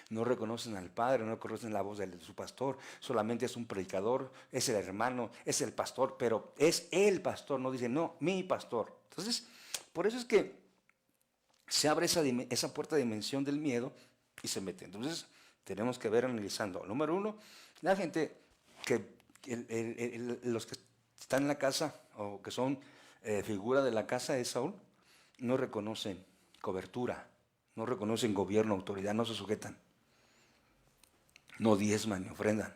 No reconocen al padre, no reconocen la voz de su pastor, solamente es un predicador, es el hermano, es el pastor, pero es el pastor, no dice, no, mi pastor. Entonces, por eso es que se abre esa puerta de dimensión del miedo y se mete. Entonces, tenemos que ver analizando. Número uno, la gente los que están en la casa o que son figura de la casa de Saúl, no reconocen cobertura, no reconocen gobierno, autoridad, no se sujetan. No diezman ni ofrendan.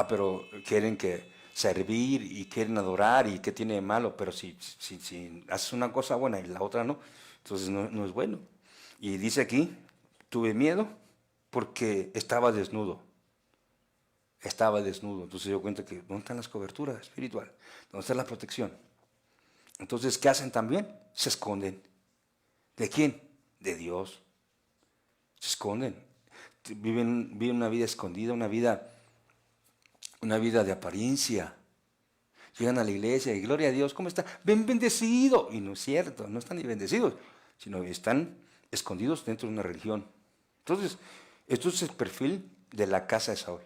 Pero quieren que servir y quieren adorar y qué tiene de malo, pero si haces una cosa buena y la otra no, entonces no es bueno. Y dice aquí, tuve miedo porque estaba desnudo. Estaba desnudo. Entonces se dio cuenta que ¿dónde están las coberturas espirituales? ¿Dónde está la protección? Entonces, ¿qué hacen también? Se esconden. ¿De quién? De Dios. Se esconden. Viven una vida escondida, una vida de apariencia. Llegan a la iglesia y gloria a Dios, ¿cómo está? Ven bendecido. Y no es cierto, no están ni bendecidos, sino que están escondidos dentro de una religión. Entonces, esto es el perfil de la casa de Saúl.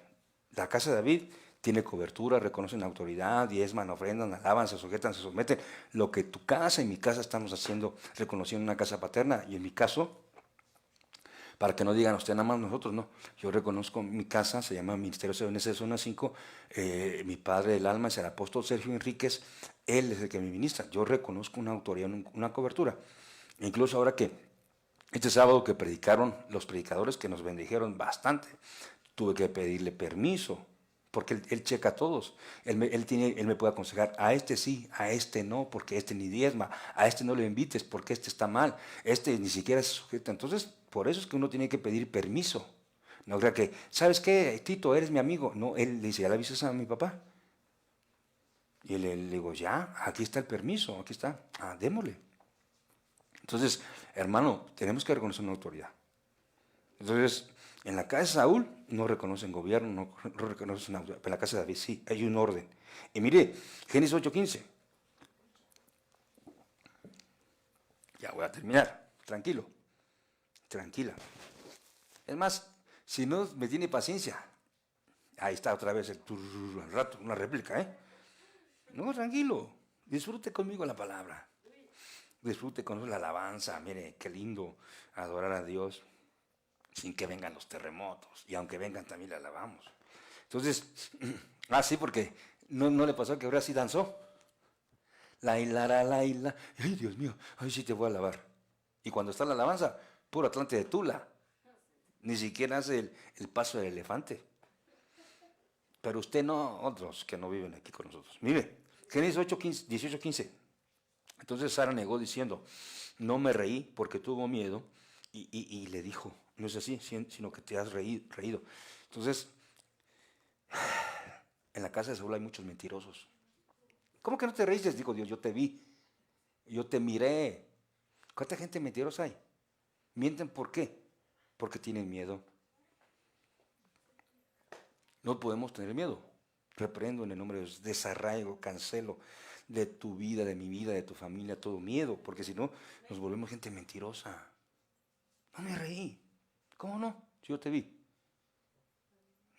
La casa de David tiene cobertura, reconocen autoridad, diezman, ofrendan, alaban, se sujetan, se someten. Lo que tu casa y mi casa estamos haciendo, reconociendo una casa paterna. Y en mi caso, para que no digan usted nada más nosotros, no. Yo reconozco mi casa, se llama Ministerio CBNC Zona 5, mi padre del alma es el apóstol Sergio Enríquez, él es el que me ministra. Yo reconozco una autoridad, una cobertura. Incluso ahora que este sábado que predicaron los predicadores que nos bendijeron bastante, tuve que pedirle permiso, porque él checa a todos. Él me puede aconsejar, a este sí, a este no, porque este ni diezma, a este no lo invites porque este está mal, este ni siquiera se sujeta. Entonces, por eso es que uno tiene que pedir permiso, No crea que, ¿sabes qué, Tito? Eres mi amigo. No, él le dice, ¿ya le avisas a mi papá? Y le digo, ya, aquí está el permiso, aquí está, démosle. Entonces, hermano, tenemos que reconocer una autoridad. Entonces, en la casa de Saúl no reconocen gobierno, no reconocen autoridad, pero en la casa de David sí, hay un orden. Y mire, Génesis 8:15. Ya voy a terminar, tranquilo, tranquila. Es más, si no me tiene paciencia, ahí está otra vez al rato, una réplica, ¿eh? No, tranquilo, disfrute conmigo la palabra. Disfrute con la alabanza, mire, qué lindo adorar a Dios sin que vengan los terremotos. Y aunque vengan también le alabamos. Entonces, sí, porque no le pasó que ahora sí danzó. La hilara, la hila. Ay, Dios mío, ay, sí te voy a alabar. Y cuando está la alabanza, puro Atlante de Tula. Ni siquiera hace el paso del elefante. Pero usted no, otros que no viven aquí con nosotros. Mire, Génesis 18:15. Entonces Sara negó diciendo, no me reí porque tuvo miedo y le dijo, no es así, sino que te has reído. Entonces, en la casa de Saúl hay muchos mentirosos. ¿Cómo que no te reíste? Dijo Dios, yo te vi, yo te miré. ¿Cuánta gente mentirosa hay? ¿Mienten por qué? Porque tienen miedo. No podemos tener miedo. Reprendo en el nombre de Dios, desarraigo, cancelo de tu vida, de mi vida, de tu familia, todo miedo, porque si no, nos volvemos gente mentirosa. No me reí. ¿Cómo no? Si yo te vi.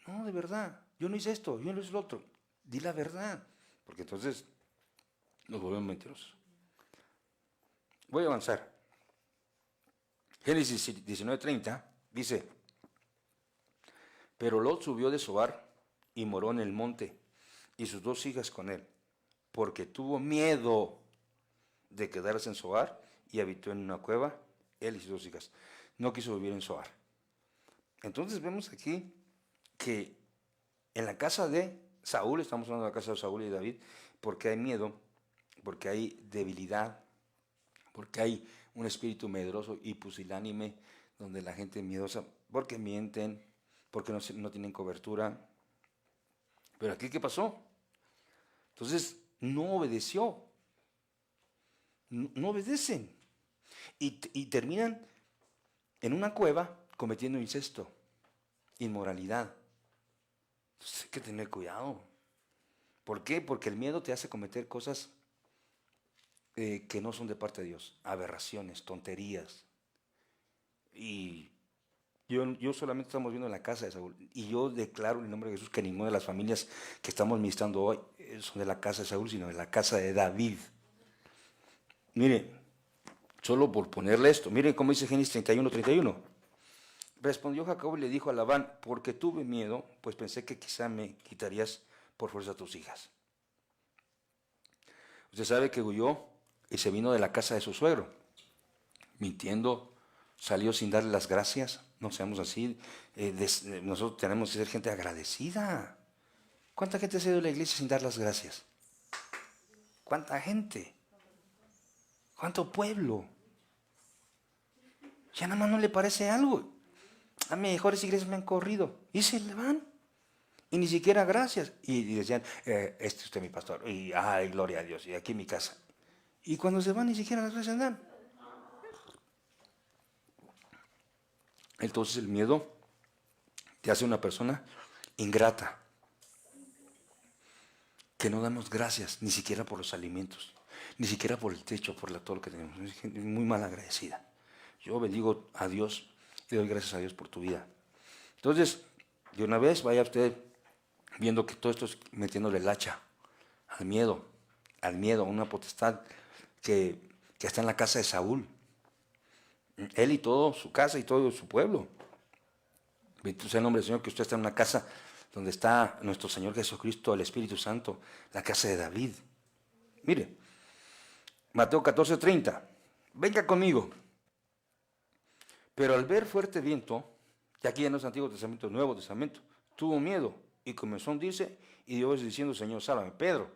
No, de verdad. Yo no hice esto, yo no hice lo otro. Di la verdad, porque entonces nos volvemos mentirosos. Voy a avanzar. Génesis 19:30 dice, pero Lot subió de Zoar y moró en el monte, y sus 2 hijas con él, porque tuvo miedo de quedarse en Zoar y habitó en una cueva, él y sus 2 hijas. No quiso vivir en Zoar. Entonces vemos aquí que en la casa de Saúl, estamos hablando de la casa de Saúl y de David, porque hay miedo, porque hay debilidad, porque hay un espíritu medroso y pusilánime, donde la gente es miedosa, porque mienten, porque no tienen cobertura. Pero aquí, ¿qué pasó? Entonces, no obedeció. No obedecen. Y terminan en una cueva cometiendo incesto, inmoralidad. Entonces hay que tener cuidado. ¿Por qué? Porque el miedo te hace cometer cosas que no son de parte de Dios, aberraciones, tonterías. Y yo solamente estamos viendo en la casa de Saúl. Y yo declaro en el nombre de Jesús que ninguna de las familias que estamos ministrando hoy son de la casa de Saúl, sino de la casa de David. Mire, solo por ponerle esto, mire cómo dice Génesis 31:31. Respondió Jacob y le dijo a Labán, porque tuve miedo, pues pensé que quizá me quitarías por fuerza a tus hijas. Usted sabe que huyó y se vino de la casa de su suegro, mintiendo, salió sin darle las gracias. No seamos así. Nosotros tenemos que ser gente agradecida. ¿Cuánta gente se ha ido a la iglesia sin dar las gracias? ¿Cuánta gente? ¿Cuánto pueblo? Ya nada más no le parece algo. A mejores iglesias me han corrido. Y se le van. Y ni siquiera gracias. Y decían, este es usted mi pastor. Y ay, gloria a Dios. Y aquí en mi casa. Y cuando se van ni siquiera las gracias dan. Entonces el miedo te hace una persona ingrata. Que no damos gracias ni siquiera por los alimentos. Ni siquiera por el techo, por todo lo que tenemos. Es gente muy mal agradecida. Yo bendigo a Dios y le doy gracias a Dios por tu vida. Entonces, de una vez vaya usted viendo que todo esto es metiéndole el hacha al miedo, a una potestad que está en la casa de Saúl. Él y todo su casa y todo su pueblo. Bendito sea el nombre del Señor, que usted está en una casa donde está nuestro Señor Jesucristo, el Espíritu Santo, la casa de David. Mire, Mateo 14:30, venga conmigo. Pero al ver fuerte viento, y aquí en los Antiguos Testamento, Nuevo Testamento, tuvo miedo y comenzó a hundirse y Dios diciendo, Señor, sálvame. Pedro,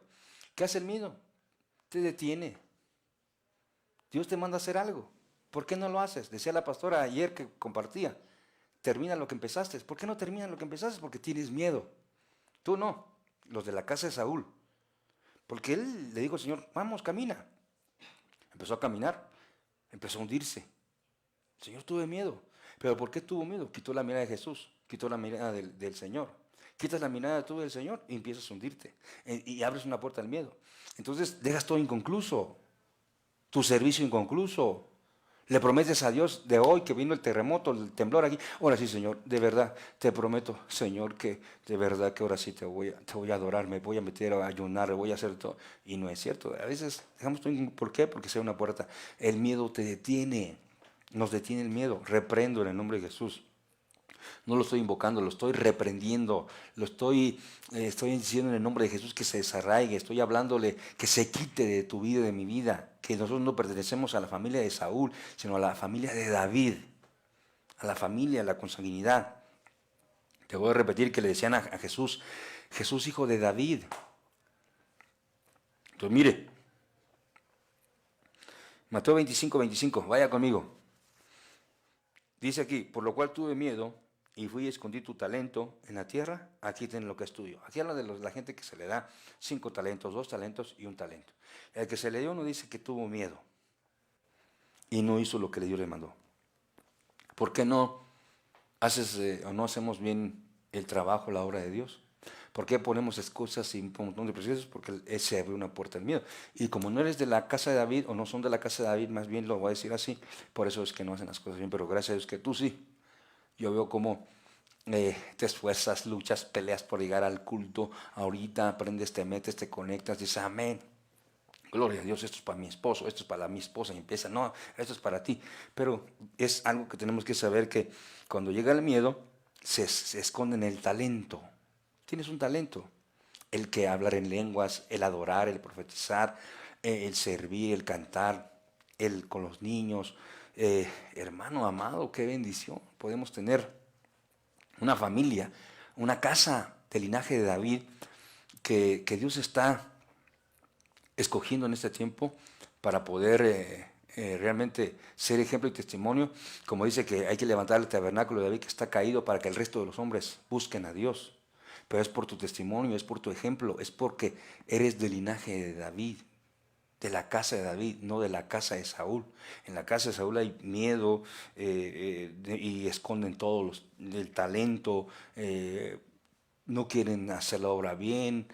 ¿qué hace el miedo? Te detiene. Dios te manda a hacer algo. ¿Por qué no lo haces? Decía la pastora ayer que compartía. termina lo que empezaste. ¿Por qué no termina lo que empezaste? Porque tienes miedo. Tú no, los de la casa de Saúl. Porque él le dijo al Señor, vamos, camina. Empezó a caminar, empezó a hundirse. El Señor tuvo miedo. ¿Pero por qué tuvo miedo? Quitó la mirada de Jesús, quitó la mirada del Señor. Quitas la mirada tú del Señor y empiezas a hundirte. Y abres una puerta al miedo. Entonces dejas todo inconcluso, tu servicio inconcluso. Le prometes a Dios de hoy que vino el terremoto, el temblor aquí. Ahora sí, Señor, de verdad, te prometo, Señor, que de verdad que ahora sí te voy a adorar, me voy a meter a ayunar, voy a hacer todo. Y no es cierto. A veces dejamos todo. ¿Por qué? Porque se abre una puerta. El miedo te detiene. Nos detiene el miedo. Reprendo en el nombre de Jesús. No lo estoy invocando, lo estoy reprendiendo, estoy diciendo en el nombre de Jesús que se desarraigue, estoy hablándole que se quite de tu vida y de mi vida, que nosotros no pertenecemos a la familia de Saúl, sino a la familia de David, a la familia, a la consanguinidad. Te voy a repetir que le decían a Jesús, Jesús hijo de David. Entonces mire, Mateo 25, vaya conmigo. Dice aquí, por lo cual tuve miedo y fui y escondí tu talento en la tierra, aquí ten lo que es tuyo. Aquí habla de la gente que se le da 5 talentos, 2 talentos y 1 talento. El que se le dio no dice que tuvo miedo y no hizo lo que Dios le mandó. ¿Por qué no haces o no hacemos bien el trabajo, la obra de Dios? ¿Por qué ponemos excusas y un montón de prejuicios? Porque se abre una puerta al miedo. Y como no eres de la casa de David, o no son de la casa de David, más bien lo voy a decir así, por eso es que no hacen las cosas bien, pero gracias a Dios que tú sí. Yo veo cómo te esfuerzas, luchas, peleas por llegar al culto. Ahorita aprendes, te metes, te conectas, dices amén. Gloria a Dios, esto es para mi esposo, esto es para mi esposa. Y empieza, no, esto es para ti. Pero es algo que tenemos que saber que cuando llega el miedo, se esconde en el talento. Tienes un talento. El que hablar en lenguas, el adorar, el profetizar, el servir, el cantar, el con los niños. Hermano amado, qué bendición. Podemos tener una familia, una casa del linaje de David que Dios está escogiendo en este tiempo para poder realmente ser ejemplo y testimonio. Como dice que hay que levantar el tabernáculo de David que está caído para que el resto de los hombres busquen a Dios. Pero es por tu testimonio, es por tu ejemplo, es porque eres del linaje de David, de la casa de David, no de la casa de Saúl. En la casa de Saúl hay miedo y esconden todos el talento, no quieren hacer la obra bien,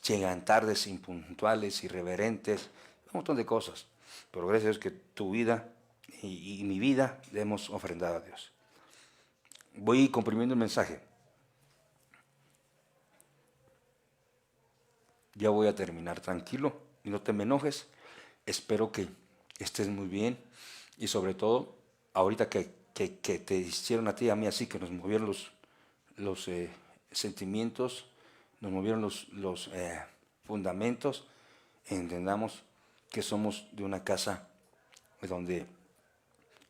llegan tardes, impuntuales, irreverentes, un montón de cosas. Pero gracias a Dios que tu vida y mi vida le hemos ofrendado a Dios. Voy comprimiendo el mensaje. Ya voy a terminar, tranquilo y no te me enojes. Espero que estés muy bien y sobre todo, ahorita que te hicieron a ti y a mí así, que nos movieron los sentimientos, nos movieron los fundamentos, entendamos que somos de una casa donde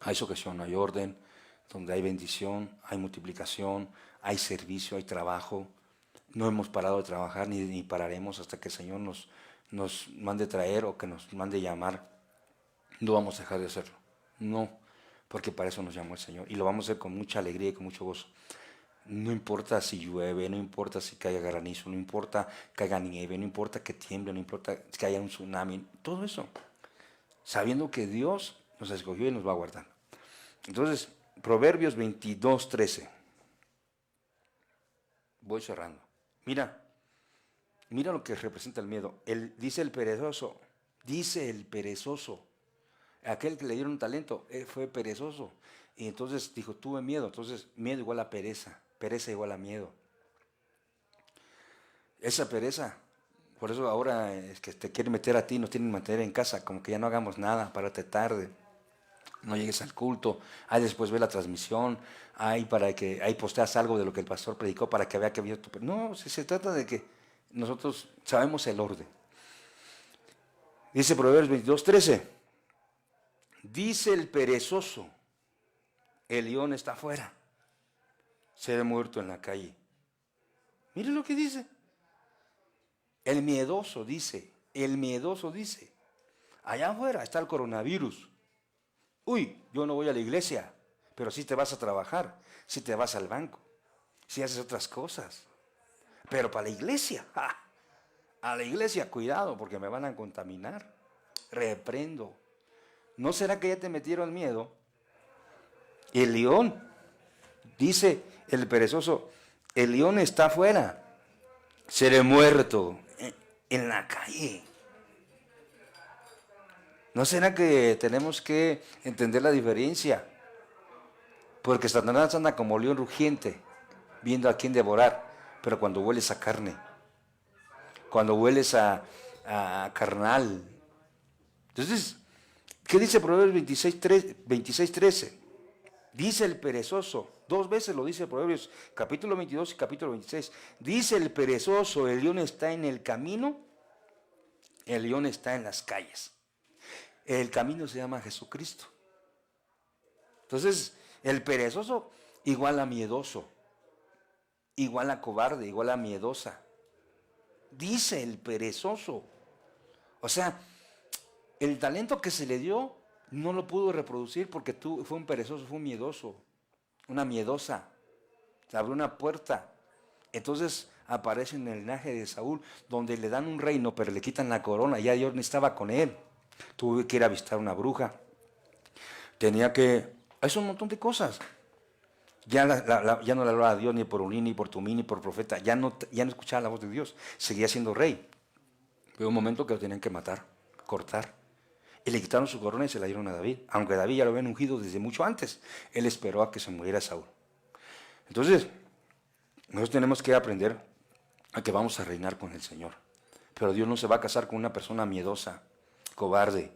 hay sujeción, hay orden, donde hay bendición, hay multiplicación, hay servicio, hay trabajo. No hemos parado de trabajar ni pararemos hasta que el Señor nos mande traer o que nos mande llamar. No vamos a dejar de hacerlo. No, porque para eso nos llamó el Señor. Y lo vamos a hacer con mucha alegría y con mucho gozo. No importa si llueve, no importa si caiga granizo, no importa que haya nieve, no importa que tiemble, no importa que haya un tsunami. Todo eso, sabiendo que Dios nos escogió y nos va a guardar. Entonces, Proverbios 22:13. Voy cerrando. Mira lo que representa el miedo. Dice el perezoso, aquel que le dieron un talento, fue perezoso. Y entonces dijo, tuve miedo. Entonces, miedo igual a pereza, pereza igual a miedo. Esa pereza, por eso ahora es que te quieren meter a ti, nos tienen que mantener en casa, como que ya no hagamos nada, párate tarde, no llegues al culto, ahí después ve la transmisión, ahí posteas algo de lo que el pastor predicó para que vea que vio tu... No, se trata de que nosotros sabemos el orden. Dice Proverbios 22:13, dice el perezoso, el león está afuera, se ve muerto en la calle. Mire lo que dice. El miedoso dice, allá afuera está el coronavirus. Uy, yo no voy a la iglesia, pero sí te vas a trabajar, sí te vas al banco, sí haces otras cosas. Pero para la iglesia, ¡ja! A la iglesia, cuidado, porque me van a contaminar. Reprendo. ¿No será que ya te metieron miedo? El león, dice el perezoso, el león está afuera, seré muerto en la calle. ¿No será que tenemos que entender la diferencia? Porque Satanás anda como león rugiente, viendo a quién devorar, pero cuando hueles a carne, cuando hueles a carnal. Entonces, ¿qué dice Proverbios 26:13? Dice el perezoso, 2 veces lo dice Proverbios, capítulo 22 y capítulo 26. Dice el perezoso, el león está en el camino, el león está en las calles. El camino se llama Jesucristo. Entonces, el perezoso igual a miedoso, igual a cobarde, igual a miedosa. Dice el perezoso. O sea, el talento que se le dio no lo pudo reproducir porque fue un perezoso, fue un miedoso, una miedosa. Se abrió una puerta. Entonces aparece en el linaje de Saúl, donde le dan un reino, pero le quitan la corona. Ya Dios no estaba con él. Tuvo que ir a visitar una bruja. Tenía que... Es un montón de cosas. Ya no le hablaba a Dios ni por Uní, ni por Tumí, ni por profeta. Ya no escuchaba la voz de Dios. Seguía siendo rey. Pero un momento que lo tenían que matar, cortar. Y le quitaron su corona y se la dieron a David. Aunque David ya lo habían ungido desde mucho antes. Él esperó a que se muriera Saúl. Entonces, nosotros tenemos que aprender a que vamos a reinar con el Señor. Pero Dios no se va a casar con una persona miedosa, cobarde.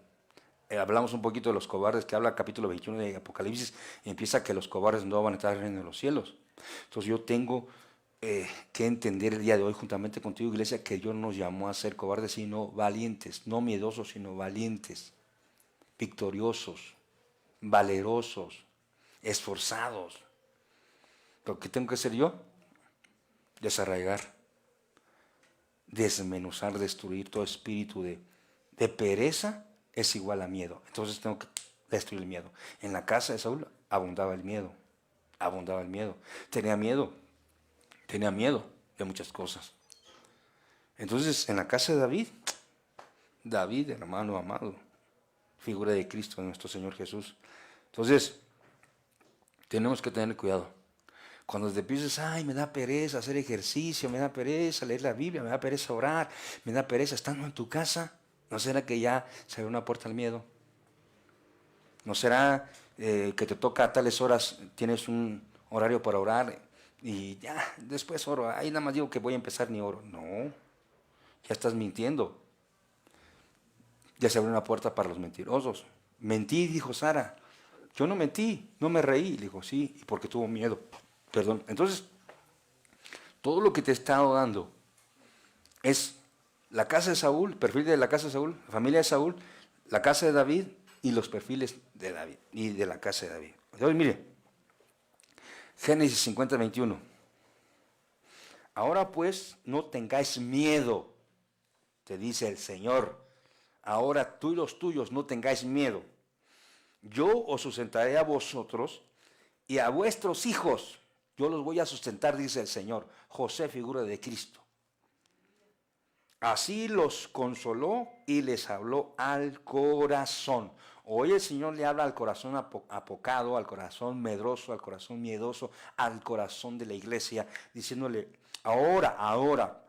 Hablamos un poquito de los cobardes, que habla el capítulo 21 de Apocalipsis, y empieza que los cobardes no van a entrar en el reino de los cielos. Entonces yo tengo que entender el día de hoy, juntamente contigo, iglesia, que Dios nos llamó a ser cobardes, sino valientes, no miedosos, sino valientes, victoriosos, valerosos, esforzados. ¿Pero qué tengo que hacer yo? Desarraigar, desmenuzar, destruir todo espíritu de pereza. Es igual a miedo. Entonces tengo que destruir el miedo. En la casa de Saúl abundaba el miedo. Abundaba el miedo. Tenía miedo de muchas cosas. Entonces, en la casa de David, hermano amado, figura de Cristo, de nuestro Señor Jesús. Entonces, tenemos que tener cuidado. Cuando te piensas, ay, me da pereza hacer ejercicio, me da pereza leer la Biblia, me da pereza orar, me da pereza estando en tu casa, ¿no será que ya se abre una puerta al miedo? ¿No será que te toca a tales horas, tienes un horario para orar y ya, después oro? Ahí nada más digo que voy a empezar ni oro. No, ya estás mintiendo. Ya se abrió una puerta para los mentirosos. Mentí, dijo Sara. Yo no mentí, no me reí. Le dijo, sí, y porque tuvo miedo. Perdón. Entonces, todo lo que te he estado dando es la casa de Saúl, perfil de la casa de Saúl, la familia de Saúl, la casa de David y los perfiles de David y de la casa de David. Entonces, mire, Génesis 50:21. Ahora pues no tengáis miedo, te dice el Señor. Ahora tú y los tuyos no tengáis miedo. Yo os sustentaré a vosotros y a vuestros hijos. Yo los voy a sustentar, dice el Señor. José, figura de Cristo. Así los consoló y les habló al corazón. Hoy el Señor le habla al corazón apocado, al corazón medroso, al corazón miedoso, al corazón de la iglesia, diciéndole, ahora,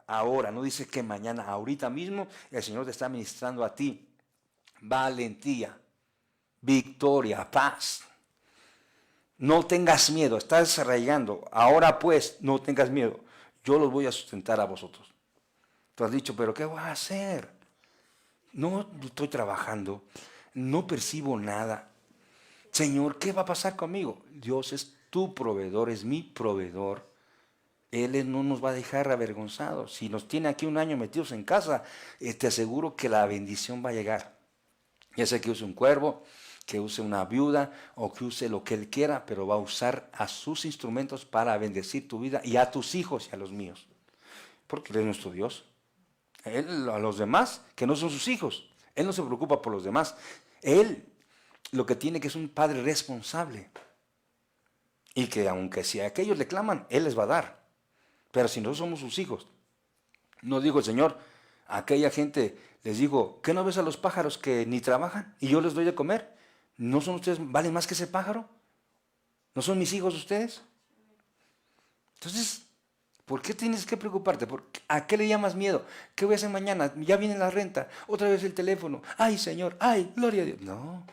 no dice que mañana, ahorita mismo el Señor te está ministrando a ti valentía, victoria, paz. No tengas miedo, estás desarrollando. Ahora pues, no tengas miedo. Yo los voy a sustentar a vosotros. Tú has dicho, pero ¿qué voy a hacer? No estoy trabajando, no percibo nada. Señor, ¿qué va a pasar conmigo? Dios es tu proveedor, es mi proveedor. Él no nos va a dejar avergonzados. Si nos tiene aquí un año metidos en casa, te aseguro que la bendición va a llegar. Ya sea que use un cuervo, que use una viuda o que use lo que Él quiera, pero va a usar a sus instrumentos para bendecir tu vida y a tus hijos y a los míos. Porque Él es nuestro Dios. Él, a los demás, que no son sus hijos. Él no se preocupa por los demás. Él lo que tiene que es un padre responsable. Y que aunque si a aquellos le claman, Él les va a dar. Pero si nosotros somos sus hijos, no digo el Señor, a aquella gente les digo, ¿qué no ves a los pájaros que ni trabajan y yo les doy de comer? ¿No son ustedes, valen más que ese pájaro? ¿No son mis hijos ustedes? Entonces, ¿por qué tienes que preocuparte? ¿A qué le llamas miedo? ¿Qué voy a hacer mañana? Ya viene la renta, otra vez el teléfono. ¡Ay, Señor! ¡Ay, gloria a Dios! No.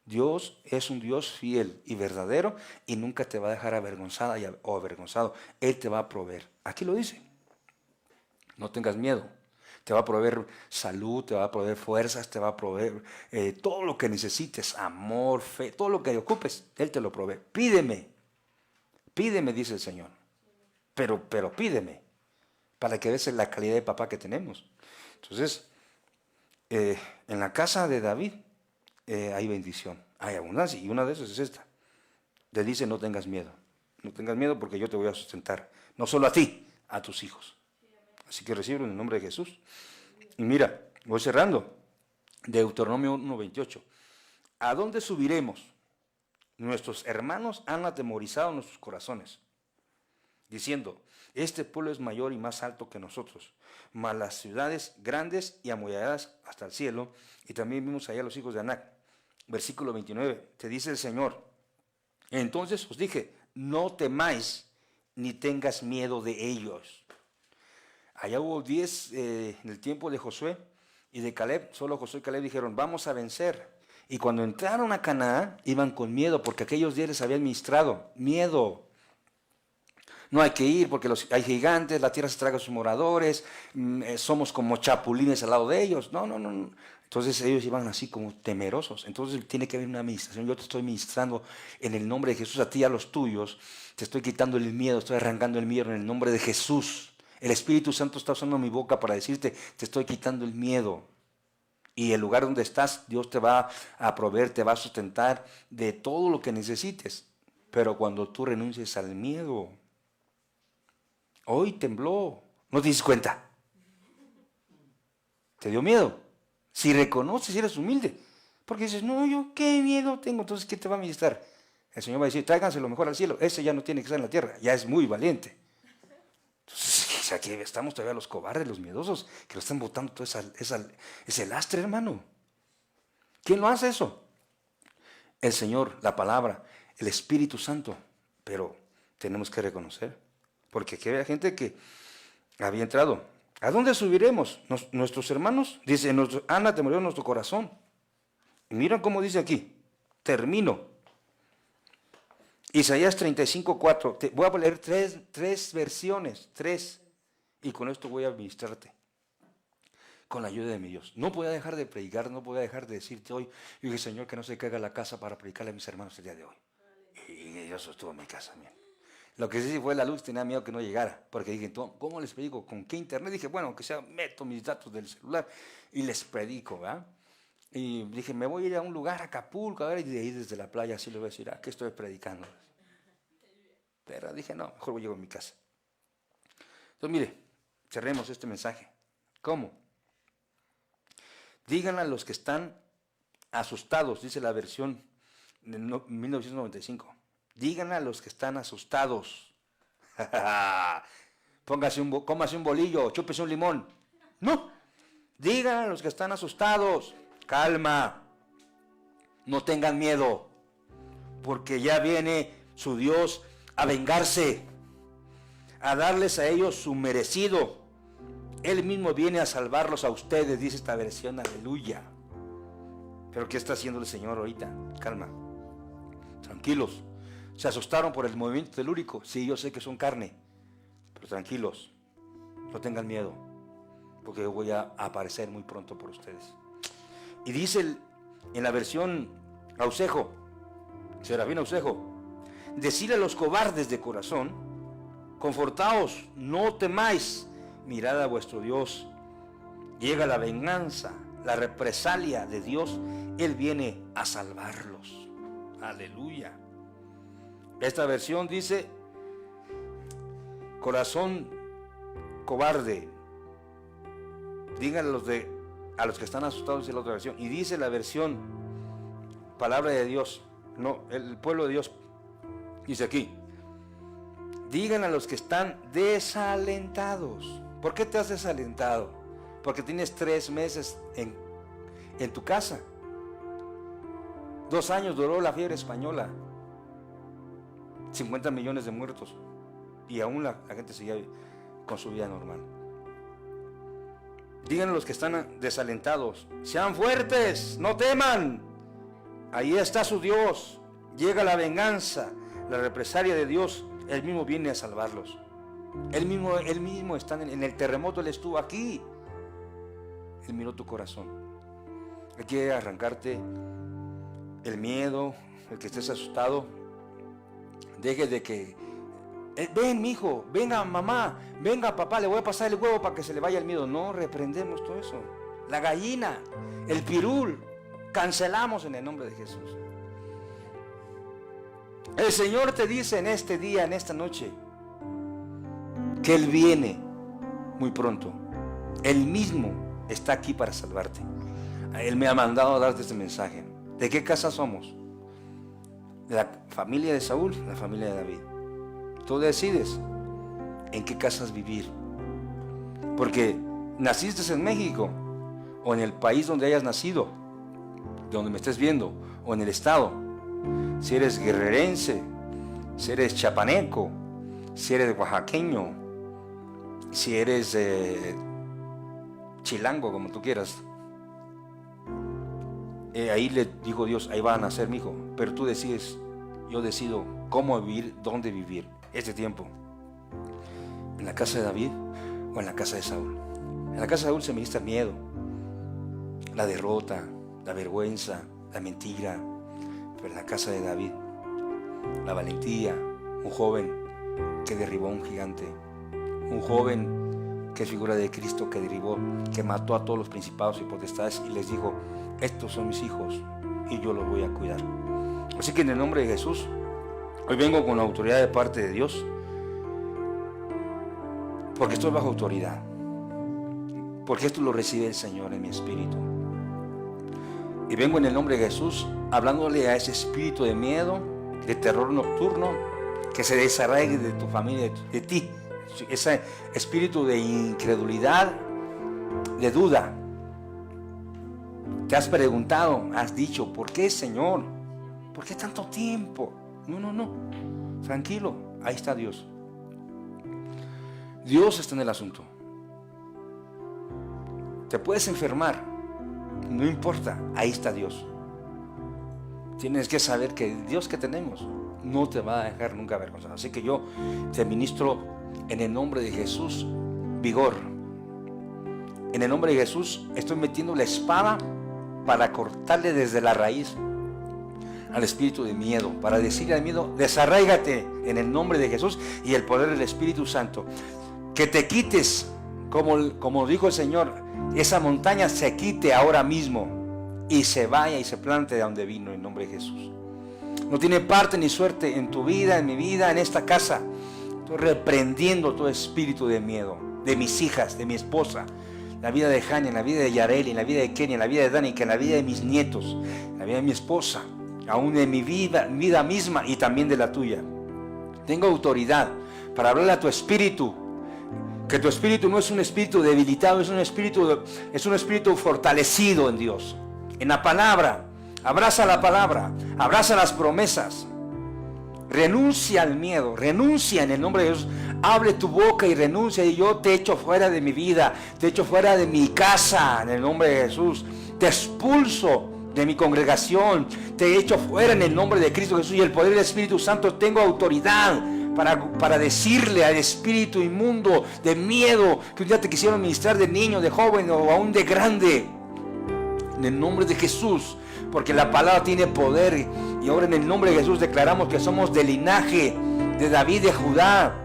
Dios es un Dios fiel y verdadero y nunca te va a dejar avergonzada o avergonzado. Él te va a proveer. Aquí lo dice. No tengas miedo. Te va a proveer salud, te va a proveer fuerzas, te va a proveer todo lo que necesites, amor, fe, todo lo que ocupes, Él te lo provee. Pídeme, pídeme, dice el Señor. Pero pídeme, para que veas la calidad de papá que tenemos. Entonces, en la casa de David hay bendición, hay abundancia, y una de esas es esta. Le dice, no tengas miedo porque yo te voy a sustentar, no solo a ti, a tus hijos. Así que recíbelo en el nombre de Jesús. Y mira, voy cerrando. Deuteronomio 1:28. ¿A dónde subiremos? Nuestros hermanos han atemorizado nuestros corazones, diciendo, este pueblo es mayor y más alto que nosotros, mas las ciudades grandes y amuralladas hasta el cielo. Y también vimos allá a los hijos de Anac. Versículo 29, te dice el Señor, entonces os dije, no temáis ni tengas miedo de ellos. Allá hubo 10 en el tiempo de Josué y de Caleb. Solo Josué y Caleb dijeron, vamos a vencer. Y cuando entraron a Canaán, iban con miedo, porque aquellos 10 les habían ministrado miedo. No hay que ir porque hay gigantes, la tierra se traga a sus moradores, somos como chapulines al lado de ellos. No. Entonces ellos iban así como temerosos. Entonces tiene que haber una administración. Yo te estoy ministrando en el nombre de Jesús a ti y a los tuyos. Te estoy quitando el miedo, estoy arrancando el miedo en el nombre de Jesús. El Espíritu Santo está usando mi boca para decirte, te estoy quitando el miedo. Y el lugar donde estás, Dios te va a proveer, te va a sustentar de todo lo que necesites. Pero cuando tú renuncies al miedo, hoy tembló, ¿no te diste cuenta? ¿Te dio miedo? Si reconoces, si eres humilde. Porque dices, no, yo qué miedo tengo, entonces ¿qué te va a ministrar? El Señor va a decir, tráiganse lo mejor al cielo. Ese ya no tiene que estar en la tierra, ya es muy valiente. Entonces, aquí estamos todavía los cobardes, los miedosos, que lo están botando todo ese lastre, hermano. ¿Quién lo hace eso? El Señor, la palabra, el Espíritu Santo. Pero tenemos que reconocer, porque aquí había gente que había entrado. ¿A dónde subiremos? Nuestros hermanos, dice, han atemorizado nuestro corazón. Y miren cómo dice aquí, termino. Isaías 35:4. Voy a leer tres versiones, y con esto voy a administrarte, con la ayuda de mi Dios. No voy a dejar de predicar, no voy a dejar de decirte hoy, y dije, Señor, que no se caiga la casa para predicarle a mis hermanos el día de hoy. Y Dios sostuvo mi casa, bien. Lo que sí fue la luz, tenía miedo que no llegara, porque dije, ¿cómo les predico? ¿Con qué internet? Dije, bueno, aunque sea, meto mis datos del celular y les predico, ¿verdad? Y dije, me voy a ir a un lugar, a Acapulco, a ver, y de ahí desde la playa así le voy a decir, ¿qué estoy predicando? Pero dije, no, mejor voy a llegar a mi casa. Entonces, mire, cerremos este mensaje. ¿Cómo? Díganle a los que están asustados, dice la versión de 1995. Díganle a los que están asustados. Cómase un bolillo, chúpese un limón. No. Díganle a los que están asustados. Calma. No tengan miedo. Porque ya viene su Dios a vengarse, a darles a ellos su merecido. Él mismo viene a salvarlos a ustedes, dice esta versión, aleluya. Pero ¿qué está haciendo el Señor ahorita? Calma, tranquilos. ¿Se asustaron por el movimiento telúrico? Sí, yo sé que son carne, pero tranquilos, no tengan miedo, porque yo voy a aparecer muy pronto por ustedes. Y dice en la versión Ausejo, Serafín Ausejo, decirle a los cobardes de corazón, confortaos, no temáis, mirad a vuestro Dios. Llega la venganza, la represalia de Dios, Él viene a salvarlos. Aleluya. Esta versión dice, corazón cobarde, díganle a los que están asustados, dice la otra versión. Y dice la versión, palabra de Dios, no, el pueblo de Dios, Dice aquí, digan a los que están desalentados. ¿Por qué te has desalentado? Porque tienes 3 meses en tu casa. 2 años duró la fiebre española. 50 millones de muertos. Y aún la gente sigue con su vida normal. Digan a los que están desalentados, sean fuertes, no teman. Ahí está su Dios. Llega la venganza, la represalia de Dios. Él mismo viene a salvarlos. Él mismo está en el terremoto. Él estuvo aquí. Él miró tu corazón. Él quiere arrancarte el miedo, el que estés asustado. Deje de que ven, mi hijo, venga, mamá, venga, papá, le voy a pasar el huevo para que se le vaya el miedo. No, reprendemos todo eso. La gallina, el pirul, cancelamos en el nombre de Jesús. El Señor te dice en este día, en esta noche, que Él viene muy pronto. Él mismo está aquí para salvarte. Él me ha mandado a darte este mensaje. ¿De qué casa somos? De la familia de Saúl, la familia de David. Tú decides en qué casas vivir. Porque naciste en México, o en el país donde hayas nacido, donde me estés viendo, o en el estado. Si eres guerrerense, si eres chapaneco, si eres oaxaqueño, si eres chilango, como tú quieras. Ahí le dijo Dios, ahí va a nacer mi hijo. Pero tú decides, yo decido cómo vivir, dónde vivir este tiempo. En la casa de David o en la casa de Saúl. En la casa de Saúl se ministra el miedo, la derrota, la vergüenza, la mentira. Pero en la casa de David, la valentía, un joven que derribó a un gigante, un joven que es figura de Cristo, que derribó, que mató a todos los principados y potestades y les dijo, estos son mis hijos y yo los voy a cuidar. Así que en el nombre de Jesús, hoy vengo con la autoridad de parte de Dios, porque estoy bajo autoridad, porque esto lo recibe el Señor en mi espíritu. Y vengo en el nombre de Jesús hablándole a ese espíritu de miedo, de terror nocturno, que se desarraigue de tu familia, de ti. Ese espíritu de incredulidad, de duda. Te has preguntado, has dicho, ¿por qué, Señor? ¿Por qué tanto tiempo? No. Tranquilo, ahí está Dios. Dios está en el asunto. Te puedes enfermar, no importa, ahí está Dios. Tienes que saber que el Dios que tenemos no te va a dejar nunca avergonzado. Así que yo te ministro en el nombre de Jesús vigor. En el nombre de Jesús estoy metiendo la espada para cortarle desde la raíz al espíritu de miedo, para decirle al miedo, desarráigate en el nombre de Jesús y el poder del Espíritu Santo. Que te quites, como dijo el Señor, esa montaña se quite ahora mismo y se vaya y se plante de donde vino en nombre de Jesús. No tiene parte ni suerte en tu vida, en mi vida, en esta casa. Estoy reprendiendo todo espíritu de miedo, de mis hijas, de mi esposa, la vida de Jania, en la vida de Yareli, en la vida de Kenia, en la vida de Dani, que en la vida de mis nietos, en la vida de mi esposa, aún de mi vida misma y también de la tuya. Tengo autoridad para hablarle a tu espíritu, que tu espíritu no es un espíritu debilitado, es un espíritu fortalecido en Dios, en la palabra. Abraza la palabra, abraza las promesas. Renuncia al miedo, renuncia en el nombre de Jesús. Abre tu boca y renuncia, y yo te echo fuera de mi vida, te echo fuera de mi casa en el nombre de Jesús. Te expulso de mi congregación, te echo fuera en el nombre de Cristo Jesús y el poder del Espíritu Santo. Tengo autoridad para decirle al espíritu inmundo de miedo que un día te quisieron ministrar de niño, de joven o aún de grande, en el nombre de Jesús, porque la palabra tiene poder. Y ahora en el nombre de Jesús declaramos que somos del linaje de David, de Judá.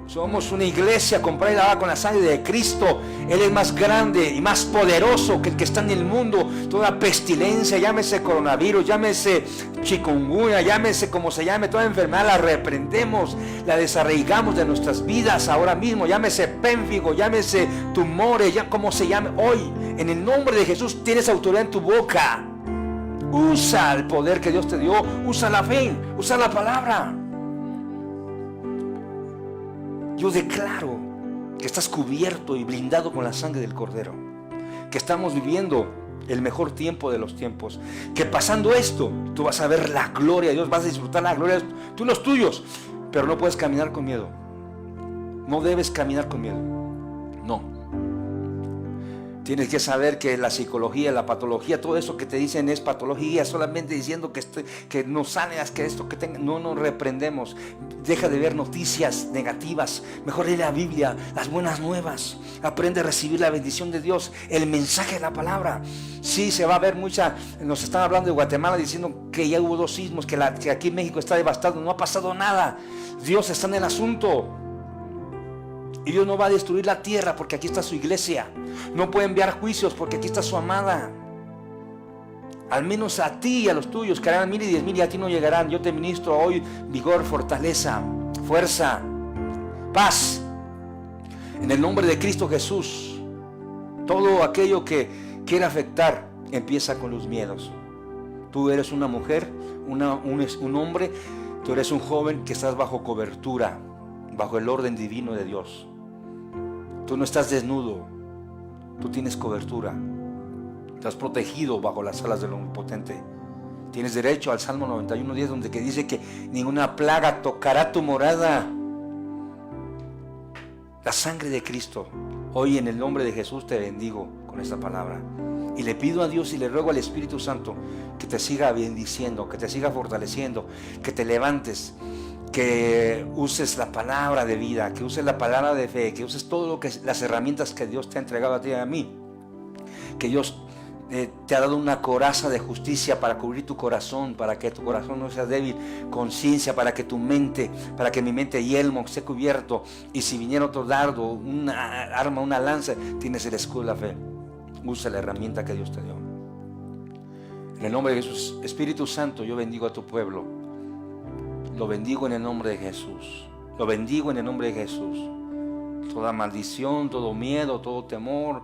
Somos una iglesia comprada y lavada con la sangre de Cristo. Él es más grande y más poderoso que el que está en el mundo. Toda pestilencia, llámese coronavirus, llámese chikungunya, llámese como se llame, toda enfermedad la reprendemos, la desarraigamos de nuestras vidas ahora mismo. Llámese pénfigo, llámese tumores, ya como se llame hoy. En el nombre de Jesús tienes autoridad en tu boca. Usa el poder que Dios te dio, usa la fe, usa la palabra. Yo declaro que estás cubierto y blindado con la sangre del Cordero, que estamos viviendo el mejor tiempo de los tiempos, que pasando esto tú vas a ver la gloria de Dios, vas a disfrutar la gloria de tú y los tuyos, pero no puedes caminar con miedo. No debes caminar con miedo. No. Tienes que saber que la psicología, la patología, todo eso que te dicen es patología, solamente diciendo que no sanas, que esto que tenga. No nos reprendemos. Deja de ver noticias negativas. Mejor lee la Biblia, las buenas nuevas. Aprende a recibir la bendición de Dios, el mensaje de la palabra. Sí, se va a ver mucha. Nos están hablando de Guatemala diciendo que ya hubo 2 sismos, que aquí en México está devastado. No ha pasado nada. Dios está en el asunto. Y Dios no va a destruir la tierra porque aquí está su iglesia. No puede enviar juicios porque aquí está su amada. Al menos a ti y a los tuyos, que harán 1000 y 10,000 y a ti no llegarán. Yo te ministro hoy vigor, fortaleza, fuerza, paz. En el nombre de Cristo Jesús. Todo aquello que quiera afectar empieza con los miedos. Tú eres una mujer, un hombre, tú eres un joven que estás bajo cobertura, bajo el orden divino de Dios. Tú no estás desnudo, tú tienes cobertura, estás protegido bajo las alas del Omnipotente. Tienes derecho al Salmo 91:10, donde que dice que ninguna plaga tocará tu morada. La sangre de Cristo. Hoy en el nombre de Jesús te bendigo con esta palabra. Y le pido a Dios y le ruego al Espíritu Santo que te siga bendiciendo, que te siga fortaleciendo, que te levantes, que uses la palabra de vida, que uses la palabra de fe, que uses todo lo que las herramientas que Dios te ha entregado a ti y a mí. Que Dios te ha dado una coraza de justicia para cubrir tu corazón, para que tu corazón no sea débil, conciencia, para que tu mente, para que mi mente yelmo esté cubierto, y si viniera otro dardo, una arma, una lanza, tienes el escudo de la fe. Usa la herramienta que Dios te dio. En el nombre de Jesús, Espíritu Santo, yo bendigo a tu pueblo. Lo bendigo en el nombre de Jesús. Lo bendigo en el nombre de Jesús. Toda maldición, todo miedo, todo temor,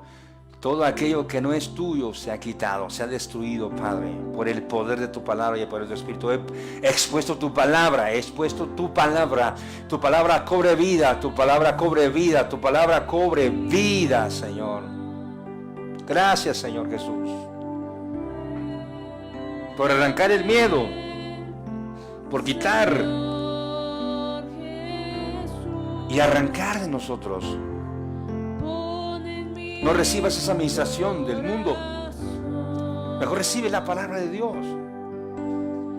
todo aquello que no es tuyo se ha quitado, se ha destruido, Padre, por el poder de tu palabra y por el Espíritu. He expuesto tu palabra, he expuesto tu palabra. Tu palabra cobre vida, tu palabra cobre vida, tu palabra cobre vida, Señor. Gracias, Señor Jesús, por arrancar el miedo, por quitar y arrancar de nosotros. No recibas esa administración del mundo. Mejor recibe la palabra de Dios.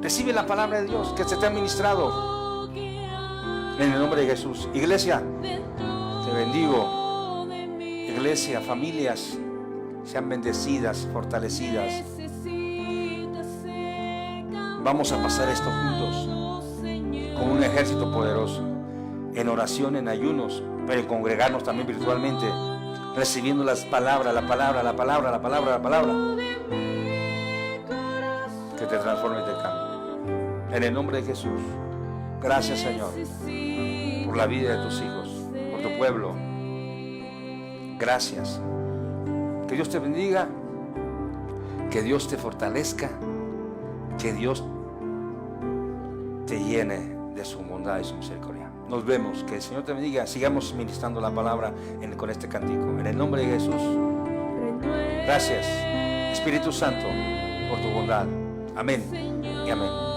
Recibe la palabra de Dios que se te ha ministrado. En el nombre de Jesús. Iglesia, te bendigo. Iglesia, familias, sean bendecidas, fortalecidas. Vamos a pasar esto juntos, como un ejército poderoso, en oración, en ayunos, pero en congregarnos también virtualmente, recibiendo las palabras, la palabra, que te transforme y te cambie. En el nombre de Jesús, gracias, Señor, por la vida de tus hijos, por tu pueblo. Gracias. Que Dios te bendiga, que Dios te fortalezca, que Dios te llene de su bondad y su misericordia. Nos vemos, que el Señor te bendiga. Sigamos ministrando la palabra con este cántico. En el nombre de Jesús. Gracias, Espíritu Santo, por tu bondad. Amén y amén.